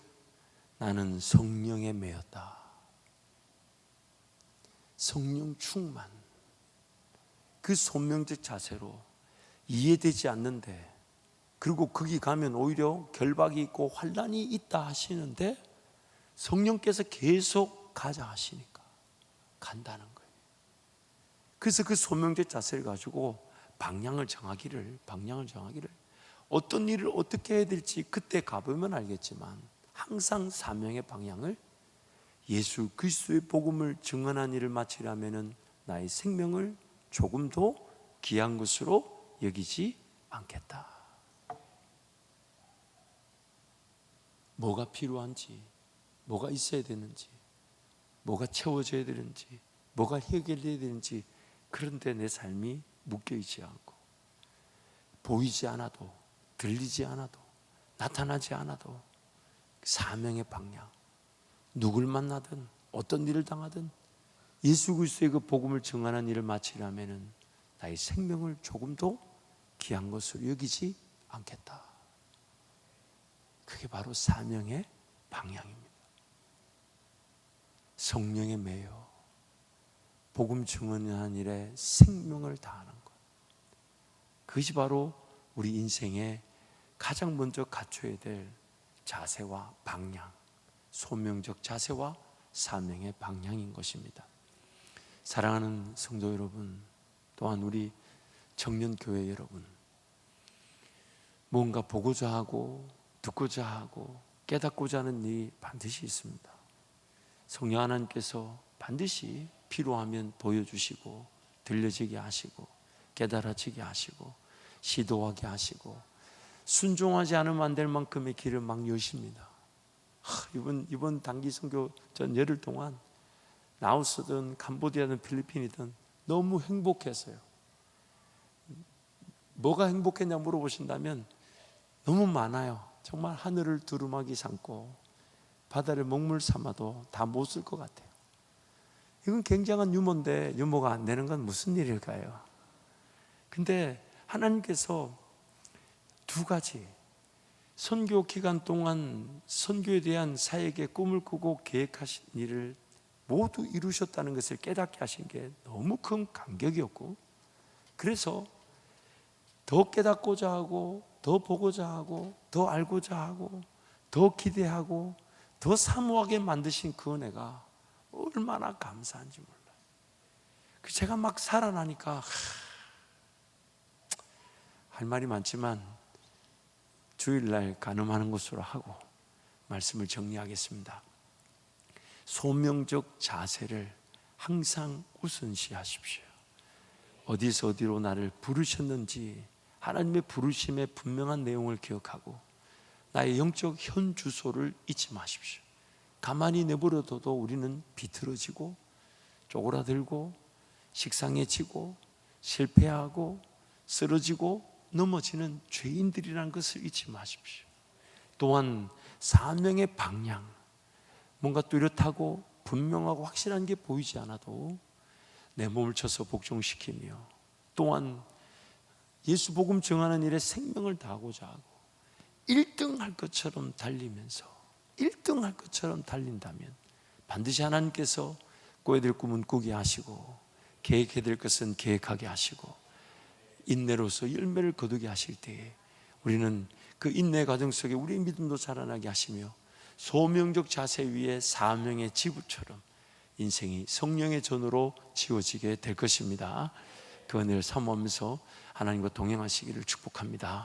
나는 성령에 매였다. 성령 충만. 그 소명적 자세로 이해되지 않는데, 그리고 거기 가면 오히려 결박이 있고 환난이 있다 하시는데 성령께서 계속 가자 하시니까 간다는 거예요. 그래서 그 소명적 자세를 가지고 방향을 정하기를 어떤 일을 어떻게 해야 될지 그때 가보면 알겠지만 항상 사명의 방향을 예수 그리스도의 복음을 증언한 일을 마치려면은 나의 생명을 조금도 귀한 것으로 여기지 않겠다. 뭐가 필요한지, 뭐가 있어야 되는지, 뭐가 채워져야 되는지, 뭐가 해결돼야 되는지, 그런데 내 삶이 묶여있지 않고 보이지 않아도, 들리지 않아도, 나타나지 않아도 사명의 방향, 누굴 만나든 어떤 일을 당하든 예수 그리스도의 그 복음을 증언하는 일을 마치려면은 나의 생명을 조금도 귀한 것으로 여기지 않겠다. 그게 바로 사명의 방향입니다. 성령에 매여 복음 증언하는 일에 생명을 다하는 것, 그것이 바로 우리 인생에 가장 먼저 갖춰야 될 자세와 방향, 소명적 자세와 사명의 방향인 것입니다. 사랑하는 성도 여러분, 또한 우리 청년교회 여러분, 뭔가 보고자 하고 듣고자 하고 깨닫고자 하는 일이 반드시 있습니다. 성령 하나님께서 반드시 필요하면 보여주시고 들려지게 하시고 깨달아지게 하시고 시도하게 하시고 순종하지 않으면 안 될 만큼의 길을 막 여십니다. 이번 단기 선교 전 열흘 동안 라오스든 캄보디아든 필리핀이든 너무 행복했어요. 뭐가 행복했냐 물어보신다면 너무 많아요. 정말 하늘을 두루마기 삼고 바다를 먹물 삼아도 다 못 쓸 것 같아요. 이건 굉장한 유머인데 유머가 안 되는 건 무슨 일일까요? 근데 하나님께서 두 가지, 선교 기간 동안 선교에 대한 사역의 꿈을 꾸고 계획하신 일을 모두 이루셨다는 것을 깨닫게 하신 게 너무 큰 감격이었고, 그래서 더 깨닫고자 하고 더 보고자 하고 더 알고자 하고 더 기대하고 더 사모하게 만드신 그 은혜가 얼마나 감사한지 몰라요. 제가 막 살아나니까 할 말이 많지만 주일날 가늠하는 것으로 하고 말씀을 정리하겠습니다. 소명적 자세를 항상 우선시하십시오. 어디서 어디로 나를 부르셨는지 하나님의 부르심의 분명한 내용을 기억하고 나의 영적 현 주소를 잊지 마십시오. 가만히 내버려둬도 우리는 비틀어지고 쪼그라들고 식상해지고 실패하고 쓰러지고 넘어지는 죄인들이라는 것을 잊지 마십시오. 또한 사명의 방향, 뭔가 뚜렷하고 분명하고 확실한 게 보이지 않아도 내 몸을 쳐서 복종시키며, 또한 예수 복음 증언하는 일에 생명을 다하고자 하고 1등 할 것처럼 달리면서 1등 할 것처럼 달린다면 반드시 하나님께서 꿔야 될 꿈은 꾸게 하시고 계획해야 될 것은 계획하게 하시고 인내로서 열매를 거두게 하실 때에 우리는 그 인내 과정 속에 우리의 믿음도 자라나게 하시며 소명적 자세 위에 사명의 지구처럼 인생이 성령의 전으로 지어지게 될 것입니다. 그 은혜를 사모하면서 하나님과 동행하시기를 축복합니다.